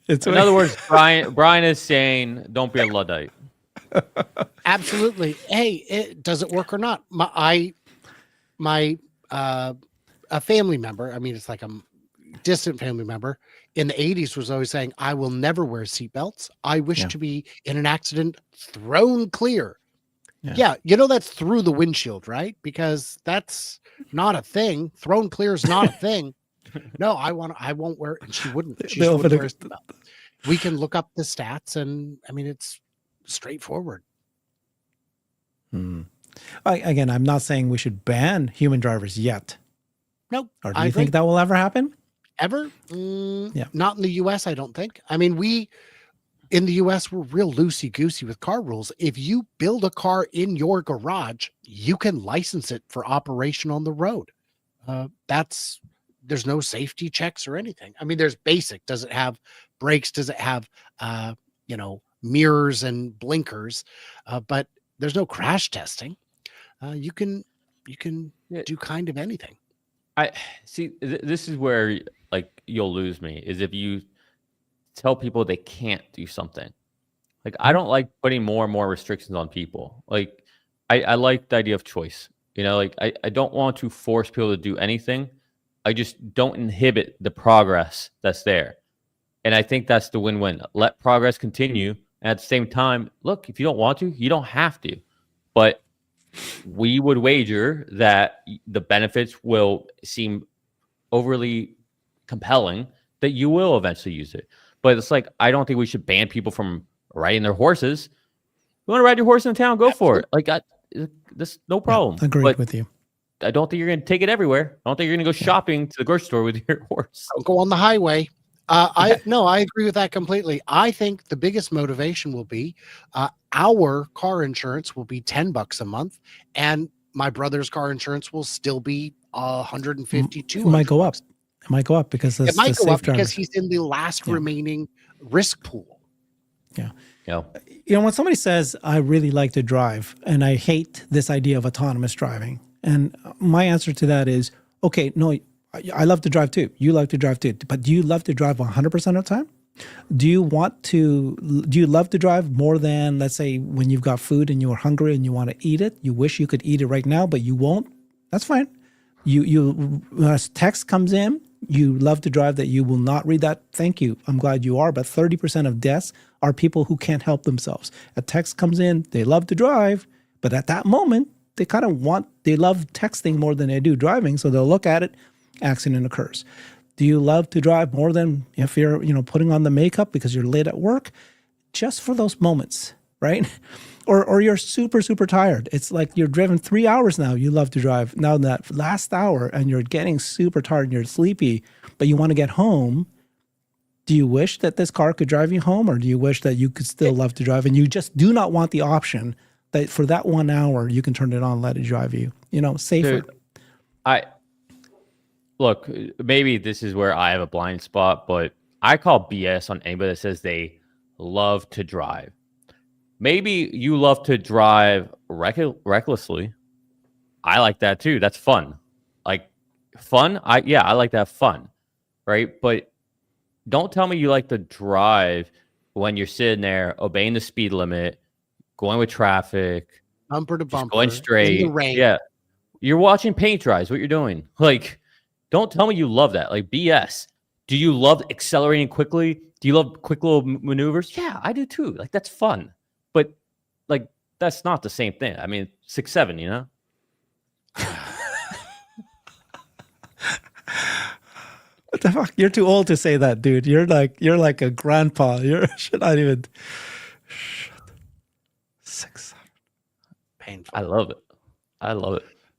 In other words, Brian is saying, don't be a Luddite. Absolutely. Hey, does it work or not? A family member, I mean, it's like a distant family member in the 80s was always saying, I will never wear seatbelts. I wish to be in an accident thrown clear. Yeah. That's through the windshield, right? Because that's not a thing. Thrown clear is not a thing. No, I won't wear it. And she wouldn't. She wouldn't wear a seatbelt. We can look up the stats, and I mean, it's straightforward. Again, I'm not saying we should ban human drivers yet. Nope. Or do you think that will ever happen? Ever? Not in the US, I don't think. I mean, in the US, we're real loosey-goosey with car rules. If you build a car in your garage, you can license it for operation on the road. There's no safety checks or anything. I mean, there's basic. Does it have brakes? Does it have, mirrors and blinkers? But there's no crash testing. You can do kind of anything. I see. This is where like you'll lose me is if you tell people they can't do something. Like I don't like putting more and more restrictions on people. Like I like the idea of choice. Like I don't want to force people to do anything. I just don't inhibit the progress that's there. And I think that's the win-win. Let progress continue. And at the same time, look, if you don't want to, you don't have to. But we would wager that the benefits will seem overly compelling that you will eventually use it. But it's like, I don't think we should ban people from riding their horses. You want to ride your horse in town? Go for it. Like, this no problem. Yeah, agreed with you. I don't think you're going to take it everywhere. I don't think you're going to go shopping to the grocery store with your horse. Don't go on the highway. I agree with that completely. I think the biggest motivation will be our car insurance will be $10 a month, and my brother's car insurance will still be 152. It might go up. It might go up because it might go up because he's in the last remaining risk pool. Yeah. Yeah. When somebody says, I really like to drive and I hate this idea of autonomous driving, and my answer to that is, okay, no, I love to drive too. You love to drive too. But do you love to drive 100% of the time? Do you love to drive more than, let's say, when you've got food and you're hungry and you want to eat it? You wish you could eat it right now, but you won't? That's fine. You text comes in, you love to drive that you will not read that. Thank you. I'm glad you are. But 30% of deaths are people who can't help themselves. A text comes in, they love to drive, but at that moment, they love texting more than they do driving. So they'll look at it, accident occurs. Do you love to drive more than if you're, putting on the makeup because you're late at work? Just for those moments, right? Or you're super, super tired. It's like you're driven 3 hours now. You love to drive. Now that last hour and you're getting super tired and you're sleepy, but you want to get home. Do you wish that this car could drive you home, or do you wish that you could still love to drive and you just do not want the option that for that 1 hour you can turn it on, let it drive you, safer? Dude, look, maybe this is where I have a blind spot, but I call BS on anybody that says they love to drive. Maybe you love to drive recklessly. I like that too. That's fun. Like fun. I like that fun. Right. But don't tell me you like to drive when you're sitting there obeying the speed limit, going with traffic, bumper to bumper, going straight. In the rain. Yeah. You're watching paint dries, what you're doing. Like, don't tell me you love that. Like BS. Do you love accelerating quickly? Do you love quick little maneuvers? Yeah, I do too. Like that's fun. But like that's not the same thing. I mean, 6'7", What the fuck? You're too old to say that, dude. You're like a grandpa. You should not even. 6'7". Painful. I love it.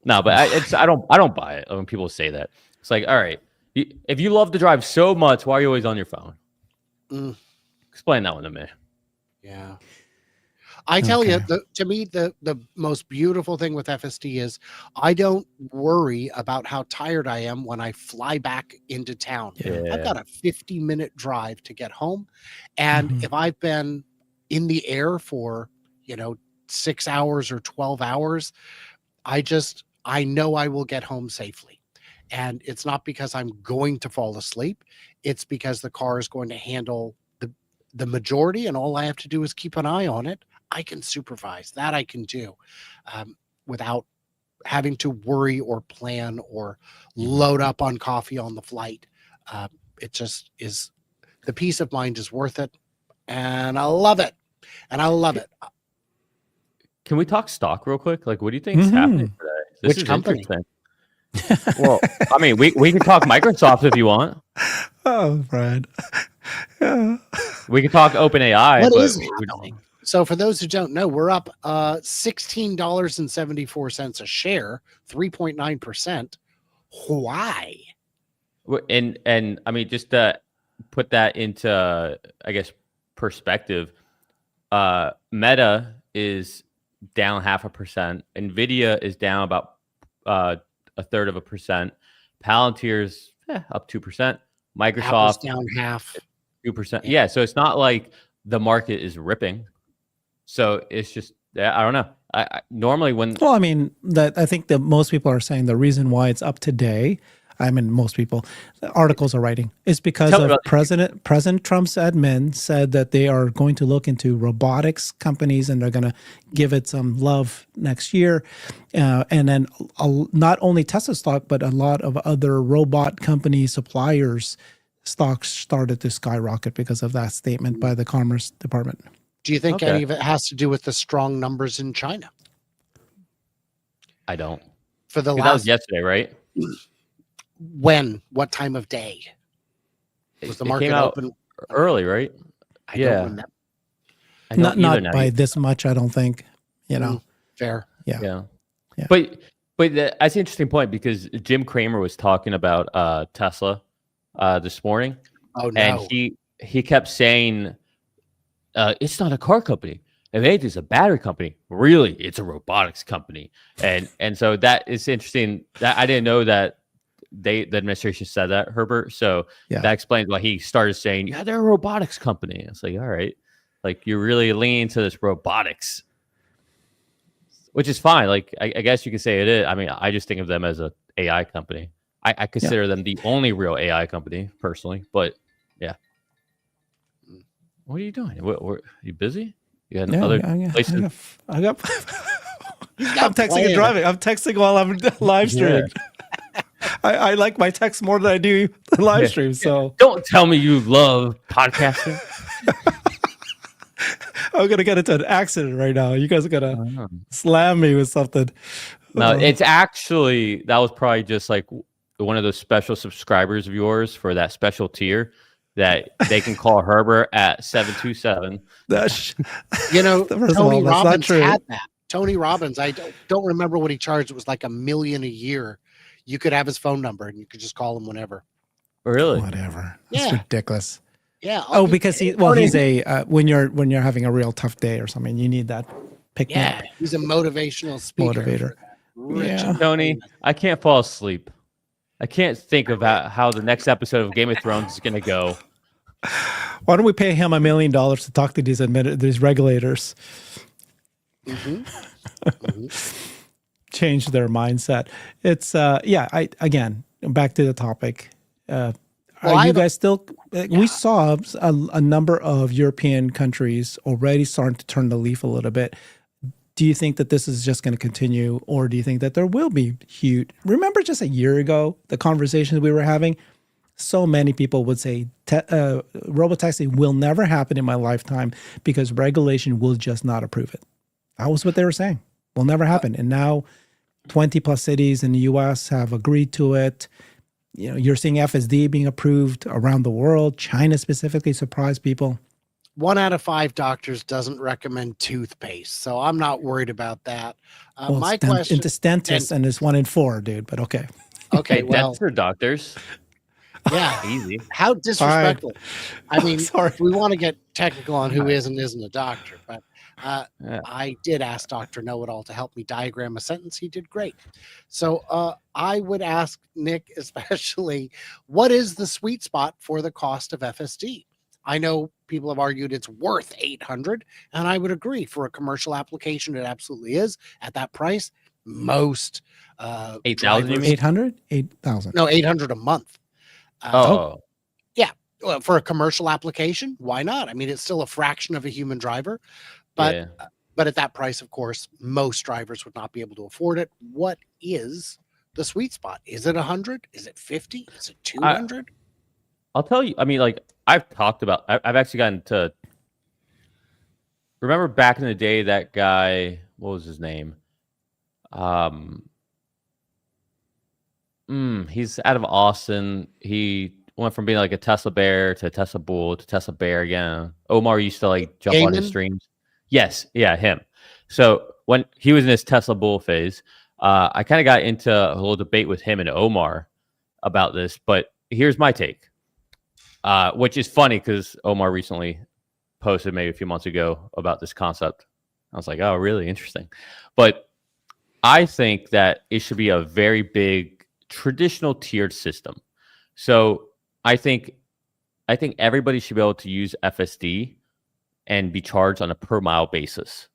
No, but I don't buy it when people say that. It's like, all right, if you love to drive so much, why are you always on your phone? Explain that one to me. Yeah. I tell you, to me, the most beautiful thing with FSD is I don't worry about how tired I am when I fly back into town. Yeah. I've got a 50-minute drive to get home. And if I've been in the air for, 6 hours or 12 hours, I know I will get home safely. And it's not because I'm going to fall asleep. It's because the car is going to handle the majority, and all I have to do is keep an eye on it. I can supervise that. I can do without having to worry or plan or load up on coffee on the flight. It just is, the peace of mind is worth it. And I love it. Can we talk stock real quick? Like, what do you think is happening today? This Which company? Well, I mean, we can talk Microsoft if you want. Oh, Brad. Yeah. We can talk OpenAI. What is happening? So for those who don't know, we're up $16.74 a share, 3.9%. Why? And I mean, just to put that into, I guess, perspective, Meta is down 0.5%. Nvidia is down about 1/3%. Palantir's up 2%. Microsoft Apple's down 0.5%. 2%. Yeah, so it's not like the market is ripping. So it's just, I don't know. I normally when I mean, that I think that most people are saying the reason why it's up today. I mean, most people, the articles are writing, is because of President Trump's admin said that they are going to look into robotics companies and they're going to give it some love next year. And then not only Tesla stock, but a lot of other robot company suppliers stocks started to skyrocket because of that statement by the Commerce Department. Do you think any of it has to do with the strong numbers in China? I don't. For the last, that was yesterday, right? When? What time of day? Was the market open early, right? I don't remember. Not by this much, I don't think. You know, fair. Yeah. But that's an interesting point because Jim Cramer was talking about Tesla this morning. Oh no! And he kept saying, "It's not a car company. It is a battery company. Really, it's a robotics company." And so that is interesting. That I didn't know that the administration said that, Herbert. So that explains why he started saying, "Yeah, they're a robotics company." It's like, all right, like you're really leaning to this robotics, which is fine. Like I guess you could say it is. I mean, I just think of them as a AI company. I consider them the only real AI company personally. But yeah, what are you doing? Are you busy? You got other places? I got. I'm texting and driving. I'm texting while I'm live streaming. Yeah. I like my text more than I do the live stream. So don't tell me you love podcasting. I'm gonna get into an accident right now. You guys are gonna slam me with something. No, it's actually that was probably just like one of those special subscribers of yours for that special tier that they can call Herbert at 727. You know, Tony Robbins had that. Tony Robbins, I don't remember what he charged. It was like $1 million a year. You could have his phone number and you could just call him whenever. Really? Whatever. That's ridiculous. Yeah. Because he's a when you're having a real tough day or something, you need that pick me up. He's a motivational speaker. Motivator. Yeah. Tony, I can't fall asleep. I can't think about how the next episode of Game of Thrones is going to go. Why don't we pay him $1 million to talk to these regulators? Change their mindset. It's again, back to the topic. Are you guys still? We saw a number of European countries already starting to turn the leaf a little bit. Do you think that this is just going to continue, or do you think that there will be huge? Remember, just a year ago, the conversations we were having. So many people would say robotaxi will never happen in my lifetime because regulation will just not approve it. That was what they were saying. Will never happen. And now 20 plus cities in the US have agreed to it. You know, you're seeing FSD being approved around the world. China specifically surprised people. 1 out of 5 doctors doesn't recommend toothpaste. So I'm not worried about that. My question into dentists and it's 1 in 4, dude, but okay. Okay. Well, that's for doctors. Yeah. Easy. How disrespectful. I mean, we want to get technical on who is and isn't a doctor, but I did ask Dr. Know-It-All to help me diagram a sentence. He did great. So I would ask Nick, especially, what is the sweet spot for the cost of FSD? I know people have argued it's worth $800, and I would agree. For a commercial application, it absolutely is. At that price, most 8,000, 800? 8,000. No, 800 a month. Yeah. Well, for a commercial application, why not? I mean, it's still a fraction of a human driver, but at that price, of course, most drivers would not be able to afford it. What is the sweet spot? Is it 100? Is it 50? Is it 200? I'll tell you. I mean, like I've talked about. I've actually gotten to remember back in the day that guy. What was his name? He's out of Austin. He went from being like a Tesla bear to a Tesla bull to Tesla bear again. Omar used to like jump on his streams. Yes, yeah, him. So when he was in his Tesla bull phase, I kind of got into a little debate with him and Omar about this. But here's my take, which is funny because Omar recently posted maybe a few months ago about this concept. I was like, oh, really interesting. But I think that it should be a very big traditional tiered system. So I think everybody should be able to use FSD and be charged on a per mile basis.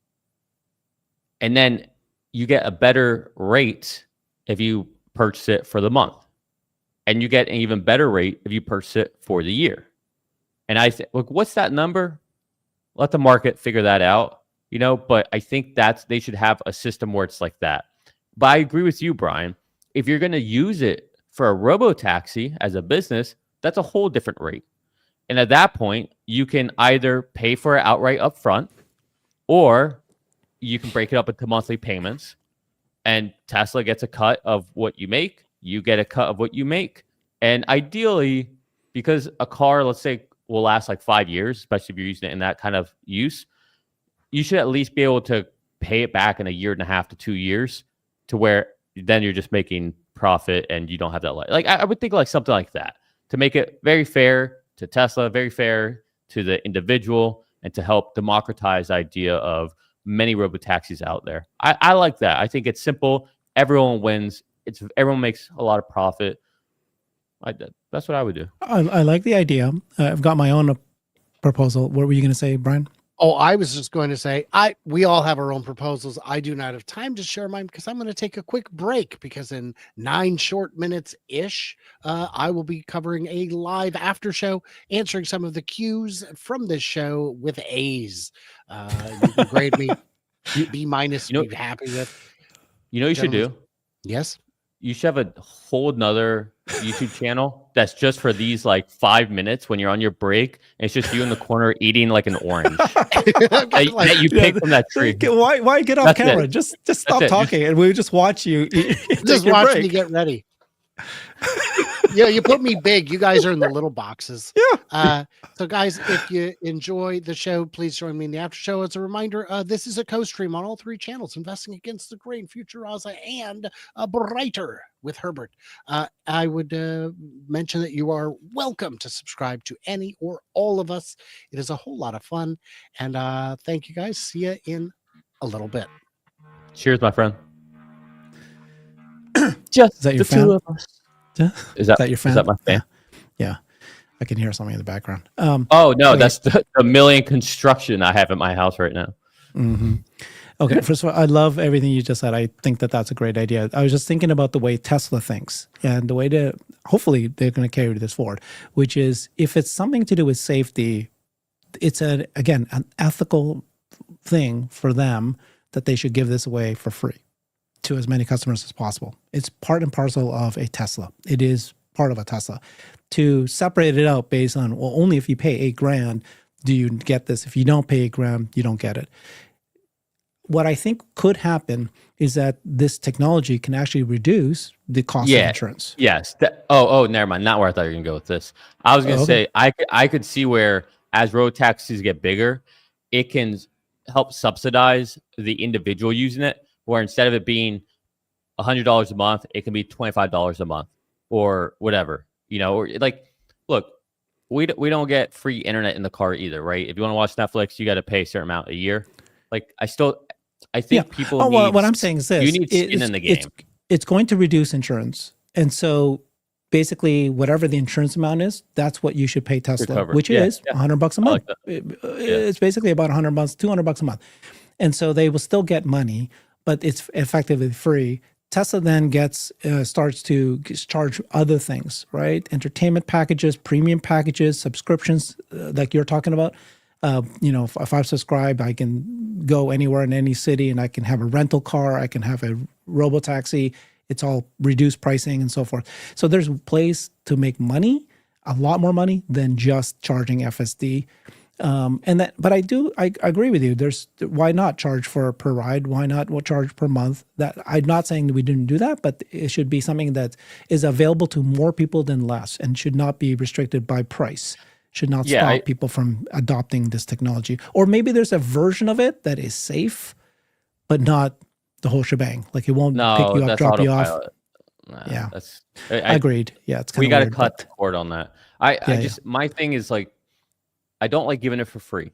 And then you get a better rate if you purchase it for the month. And you get an even better rate if you purchase it for the year. And I think, look, what's that number? Let the market figure that out, but I think they should have a system where it's like that. But I agree with you, Brian. If you're going to use it for a robo-taxi as a business, that's a whole different rate. And at that point, you can either pay for it outright up front, or you can break it up into monthly payments, and Tesla gets a cut of what you make. You get a cut of what you make. And ideally, because a car, let's say, will last like 5 years, especially if you're using it in that kind of use, you should at least be able to pay it back in 1.5 to 2 years, to where then you're just making profit and you don't have that. Like I would think like something like that, to make it very fair to Tesla, very fair to the individual, and to help democratize the idea of many robotaxis out there. I like that. I think it's simple. Everyone wins. Everyone makes a lot of profit. That's what I would do. I like the idea. I've got my own proposal. What were you going to say, Brian? Oh, I was just going to say, we all have our own proposals. I do not have time to share mine because I'm going to take a quick break, because in 9 short minutes-ish, I will be covering a live after show, answering some of the cues from this show with A's. You can grade me B-, be happy with. You know what you should do? Yes? You should have a whole nother YouTube channel that's just for these like 5 minutes when you're on your break, and it's just you in the corner eating like an orange that you pick from that tree. Why get off camera? It. Just stop talking, and we just watch you. Just watch me get ready. Yeah, you put me big. You guys are in the little boxes. Yeah. So guys, if you enjoy the show, please join me in the after show. As a reminder, this is a co-stream on all 3 channels: Investing Against the Grain, Futuraza, and Brighter with Herbert. I would mention that you are welcome to subscribe to any or all of us. It is a whole lot of fun. And thank you guys. See you in a little bit. Cheers, my friend. Just is that your fan? 2 of us. Is that your fan? Is that my fan? Yeah. I can hear something in the background. Oh, no, okay. That's the million construction I have at my house right now. Mm-hmm. Okay, first of all, I love everything you just said. I think that that's a great idea. I was just thinking about the way Tesla thinks, and the way hopefully they're going to carry this forward, which is, if it's something to do with safety, it's an ethical thing for them that they should give this away for free to as many customers as possible. It's part and parcel of a Tesla. It is part of a Tesla. To separate it out based on, well, only if you pay $8,000 do you get this. If you don't pay $8,000, you don't get it. What I think could happen is that this technology can actually reduce the cost of insurance. Yes. Never mind. Not where I thought you were going to go with this. I was going to say, I could see where, as road taxis get bigger, it can help subsidize the individual using it, where instead of it being $100 a month, it can be $25 a month or whatever, or like, look, we don't get free internet in the car either, right? If you want to watch Netflix, you got to pay a certain amount a year. Like, I think people need, what I'm saying is this: you need skin in the game. It's going to reduce insurance, and so basically, whatever the insurance amount is, that's what you should pay Tesla, which is $100 a month. Like it's basically about $100, $200 a month, and so they will still get money, but it's effectively free. Tesla then starts to charge other things, right? Entertainment packages, premium packages, subscriptions, like you're talking about. If I subscribe, I can go anywhere in any city, and I can have a rental car, I can have a robo-taxi. It's all reduced pricing and so forth. So there's a place to make money, a lot more money than just charging FSD. But I agree with you. Why not charge per ride? Why not charge per month? That I'm not saying that we didn't do that, but it should be something that is available to more people than less, and should not be restricted by price. Should not stop people from adopting this technology. Or maybe there's a version of it that is safe, but not the whole shebang. Like, it won't pick you up, drop you off. Nah, agreed. Yeah, it's kind of we got to cut the cord on that. My thing is, like, I don't like giving it for free.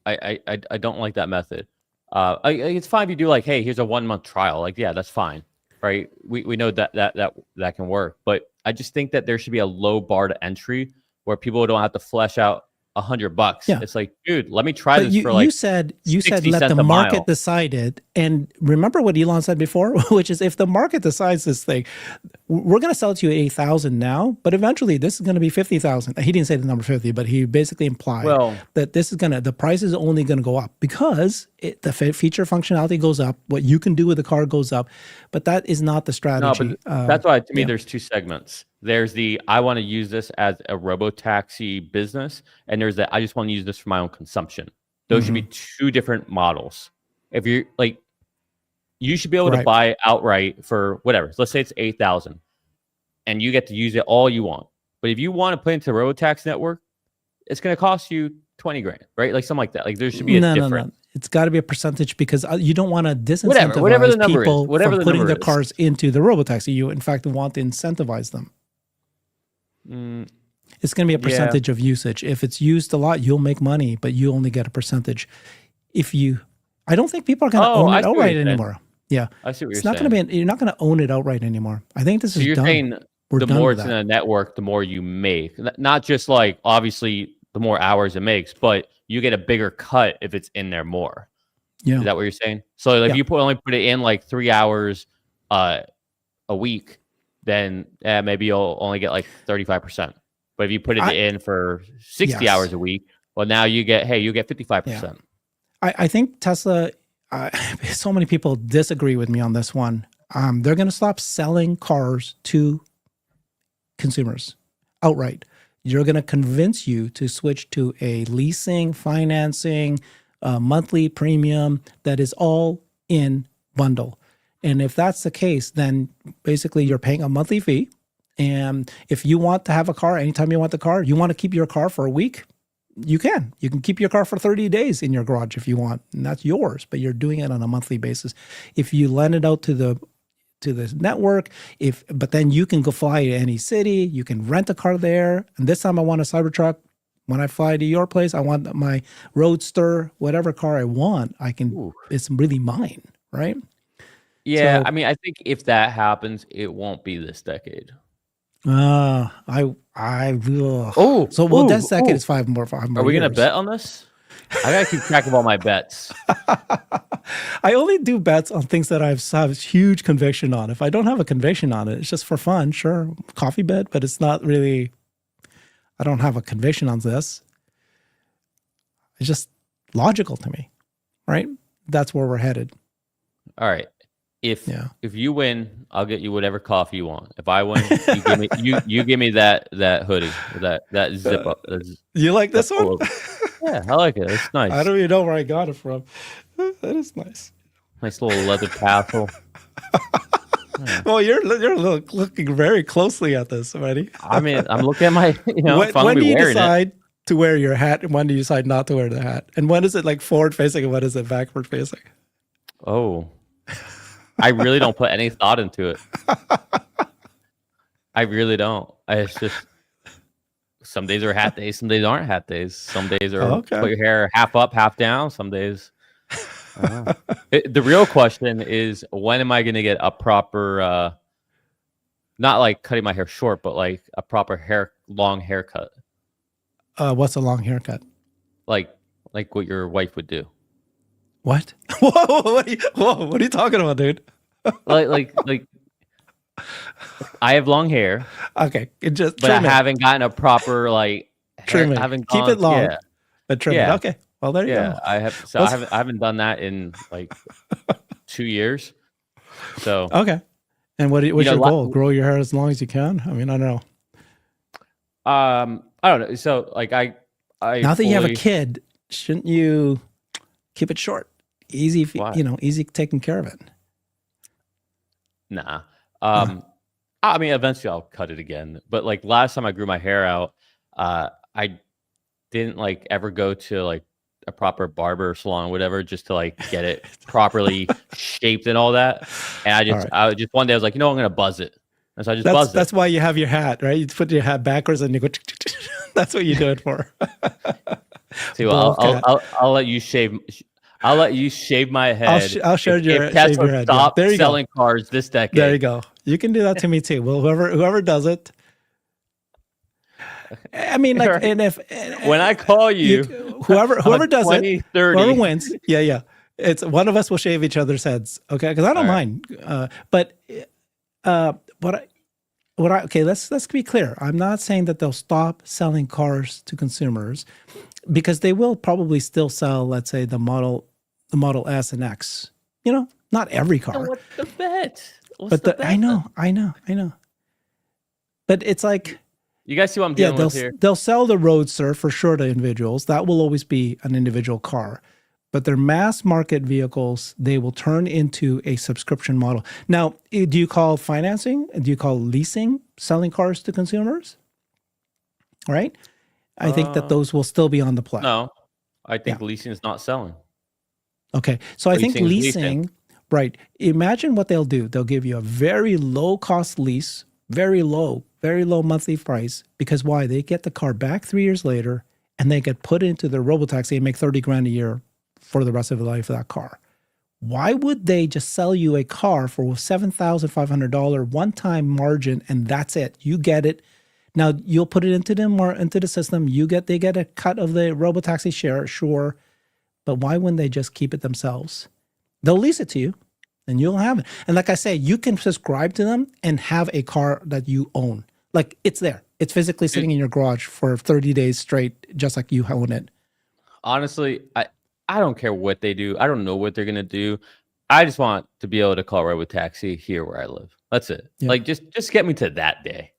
I don't like that method. It's fine if you do like, hey, here's a 1 month trial. Like, yeah, that's fine, right? We know that can work, but I just think that there should be a low bar to entry where people don't have to flesh out $100. Yeah. It's like, dude, let me try this for like. You said let the market decide it, and remember what Elon said before, which is if the market decides this thing, we're going to sell it to you at 8,000 now, but eventually this is going to be 50,000. He didn't say the number 50, but he basically implied that the price is only going to go up because the feature functionality goes up, what you can do with the car goes up, but that is not the strategy. No, but that's why to me there's two segments. There's the I want to use this as a robo-taxi business, and there's the I just want to use this for my own consumption. Those should be two different models. If you're like, you should be able to buy outright for whatever. So let's say it's 8,000, and you get to use it all you want. But if you want to put into the robo-taxi network, it's going to cost you 20 grand, right? Like something like that. Like there should be a difference. No. It's got to be a percentage because you don't want to disincentivize people from putting their cars into the robo-taxi. You, in fact, want to incentivize them. It's going to be a percentage of usage. If it's used a lot, you'll make money, but you only get a percentage. I don't think people are going to own it outright anymore. Yeah, I see what you're saying. It's not going to be. You're not going to own it outright anymore. I think this is you're done. Saying We're the done more with it's that. in a network, the more you make. Not just like obviously the more hours it makes, but you get a bigger cut if it's in there more. Yeah, is that what you're saying? So if you only put it in like 3 hours a week, then maybe you'll only get like 35%. But if you put it in for 60 hours a week, well, now you get 55%. Yeah. I think Tesla, so many people disagree with me on this one. They're going to stop selling cars to consumers outright. You're going to convince you to switch to a leasing, financing, monthly premium that is all in bundle. And if that's the case, then basically you're paying a monthly fee. And if you want to have a car, anytime you want the car, you want to keep your car for a week, you can. You can keep your car for 30 days in your garage if you want, and that's yours, but you're doing it on a monthly basis. If you lend it out to the network, but then you can go fly to any city, you can rent a car there. And this time I want a Cybertruck. When I fly to your place, I want my Roadster, whatever car I want, it's really mine, right? Yeah, so, I mean, I think if that happens, it won't be this decade. This decade is five more Are we gonna bet on this? I gotta keep track of all my bets. I only do bets on things that I have huge conviction on. If I don't have a conviction on it, it's just for fun. Sure, coffee bet, but it's not really. I don't have a conviction on this. It's just logical to me, right? That's where we're headed. All right. If you win, I'll get you whatever coffee you want. If I win, you give me that hoodie, that zip up. You like this one? Yeah, I like it. It's nice. I don't even know where I got it from. That is nice. Nice little leather tassel. Yeah. Well, you're looking very closely at this, buddy. I mean, I'm looking at my. When do you decide to wear your hat, and when do you decide not to wear the hat? And when is it like forward facing, and when is it backward facing? Oh. I really don't put any thought into it. I really don't. It's just some days are hat days, some days aren't hat days. Some days are put your hair half up, half down. Some days. The real question is, when am I going to get a proper, not like cutting my hair short, but like a proper long haircut? What's a long haircut? Like what your wife would do. What? Whoa! What are you talking about, dude? like I have long hair. Okay, but I haven't gotten a proper trim it. Keep it long, but trim it. Okay, well there you go. I have. So I haven't done that in like 2 years. So okay. And what's your goal? Grow your hair as long as you can. I mean, I don't know. I don't know. So like I now that you have a kid, shouldn't you keep it short? Easy, easy taking care of it. Nah. I mean, eventually I'll cut it again. But like last time I grew my hair out, I didn't like ever go to like a proper barber salon or whatever, just to like get it properly shaped and all that. And I just one day I was like, I'm gonna buzz it. And so I just buzzed it. That's why you have your hat, right? You put your hat backwards and you go. That's what you do it for. See, well, I'll let you shave. I'll let you shave my head. I'll shave your head. Stop There you selling cars this decade. There you go. You can do that to me too. Well, whoever does it. I mean, like, and if when I call you whoever does 20, it, 30. whoever wins, yeah, it's one of us will shave each other's heads, okay? Because I don't mind. Okay, let's be clear. I'm not saying that they'll stop selling cars to consumers, because they will probably still sell, let's say, the Model S and X. You know, not every car. What's the bet? I know. But it's like, you guys see what I'm dealing with here? They'll sell the Roadster for sure to individuals. That will always be an individual car. But their mass market vehicles, they will turn into a subscription model. Now, do you call financing? Do you call leasing selling cars to consumers? Right? I think that those will still be on the play. No, I think leasing is not selling. Okay. So I think leasing, right. Imagine what they'll do. They'll give you a very low cost lease, very low monthly price. Because why? They get the car back 3 years later and they get put into their robotaxi and make $30,000 a year for the rest of the life of that car. Why would they just sell you a car for $7,500 one-time margin and that's it? You get it. Now you'll put it into the system. They get a cut of the robotaxi share, sure. But why wouldn't they just keep it themselves? They'll lease it to you and you'll have it. And like I say, you can subscribe to them and have a car that you own. Like it's there. It's physically sitting in your garage for 30 days straight, just like you own it. Honestly, I don't care what they do. I don't know what they're going to do. I just want to be able to call robotaxi here where I live. That's it. Yeah. Like, just get me to that day.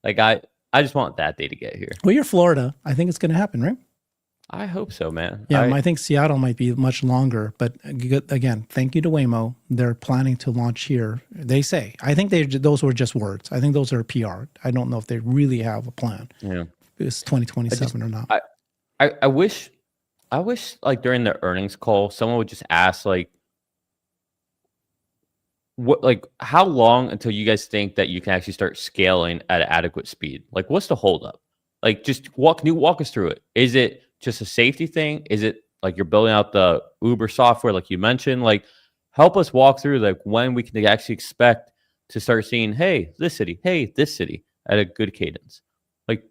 Like, I just want that day to get here. Well, you're Florida. I think it's going to happen, right? I hope so, man. Yeah, I think Seattle might be much longer. But again, thank you to Waymo. They're planning to launch here. They say. I think those were just words. I think those are PR. I don't know if they really have a plan. Yeah. It's 2027 or not. I wish like during the earnings call, someone would just ask how long until you guys think that you can actually start scaling at an adequate speed? Like, what's the holdup? Like, can you walk us through it? Is it just a safety thing? Is it like you're building out the Uber software, like you mentioned? Like, help us walk through like when we can actually expect to start seeing, hey, this city at a good cadence. Like,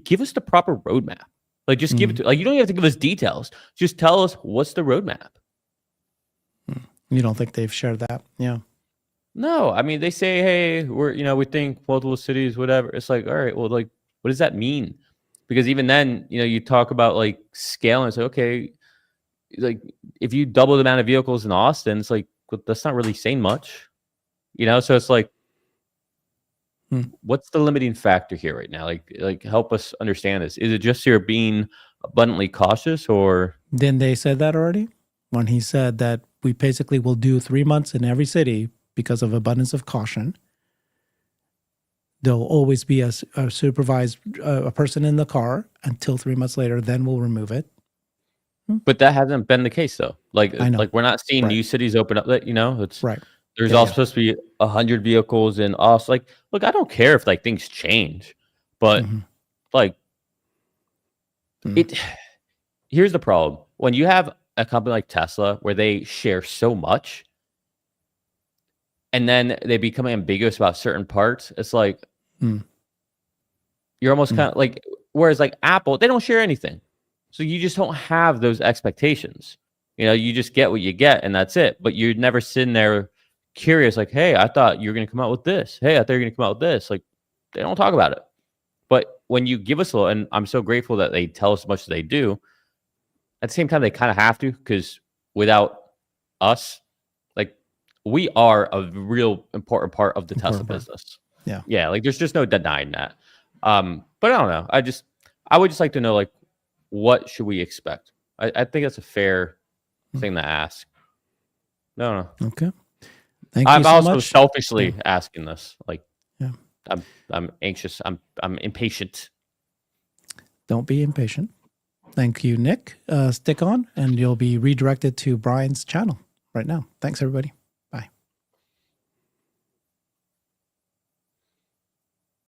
give us the proper roadmap. Like, just give it to, like, you don't even have to give us details. Just tell us what's the roadmap. You don't think they've shared that? Yeah. No, I mean, they say, hey, we think multiple cities, whatever. It's like, all right, well, like, what does that mean? Because even then, you talk about like scale and it's like, okay, like if you double the amount of vehicles in Austin, it's like, well, that's not really saying much, So it's like, what's the limiting factor here right now? Like help us understand this. Is it just you're being abundantly cautious, or? Then they said that already when he said that we basically will do 3 months in every city because of abundance of caution. There'll always be a supervised a person in the car until 3 months later. Then we'll remove it. But that hasn't been the case though. Like we're not seeing new cities open up. It's right. There's also supposed to be 100 vehicles in us. Like, look, I don't care if like things change, but here's the problem. When you have a company like Tesla where they share so much and then they become ambiguous about certain parts, it's like you're almost kind of like, whereas like Apple, they don't share anything. So you just don't have those expectations. You just get what you get and that's it. But you're never sitting there curious, like, hey, I thought you were going to come out with this. Hey, I thought you were going to come out with this. Like, they don't talk about it. But when you give us a little, and I'm so grateful that they tell us as much as they do, at the same time, they kind of have to, because without us, like, we are a real important part of the Tesla business. Yeah. Yeah. Like, there's just no denying that. But I don't know. I would just like to know, like, what should we expect? I think that's a fair thing to ask. No. Okay. I'm also selfishly asking this. Like, I'm anxious. I'm impatient. Don't be impatient. Thank you, Nick. Stick on, and you'll be redirected to Brian's channel right now. Thanks, everybody.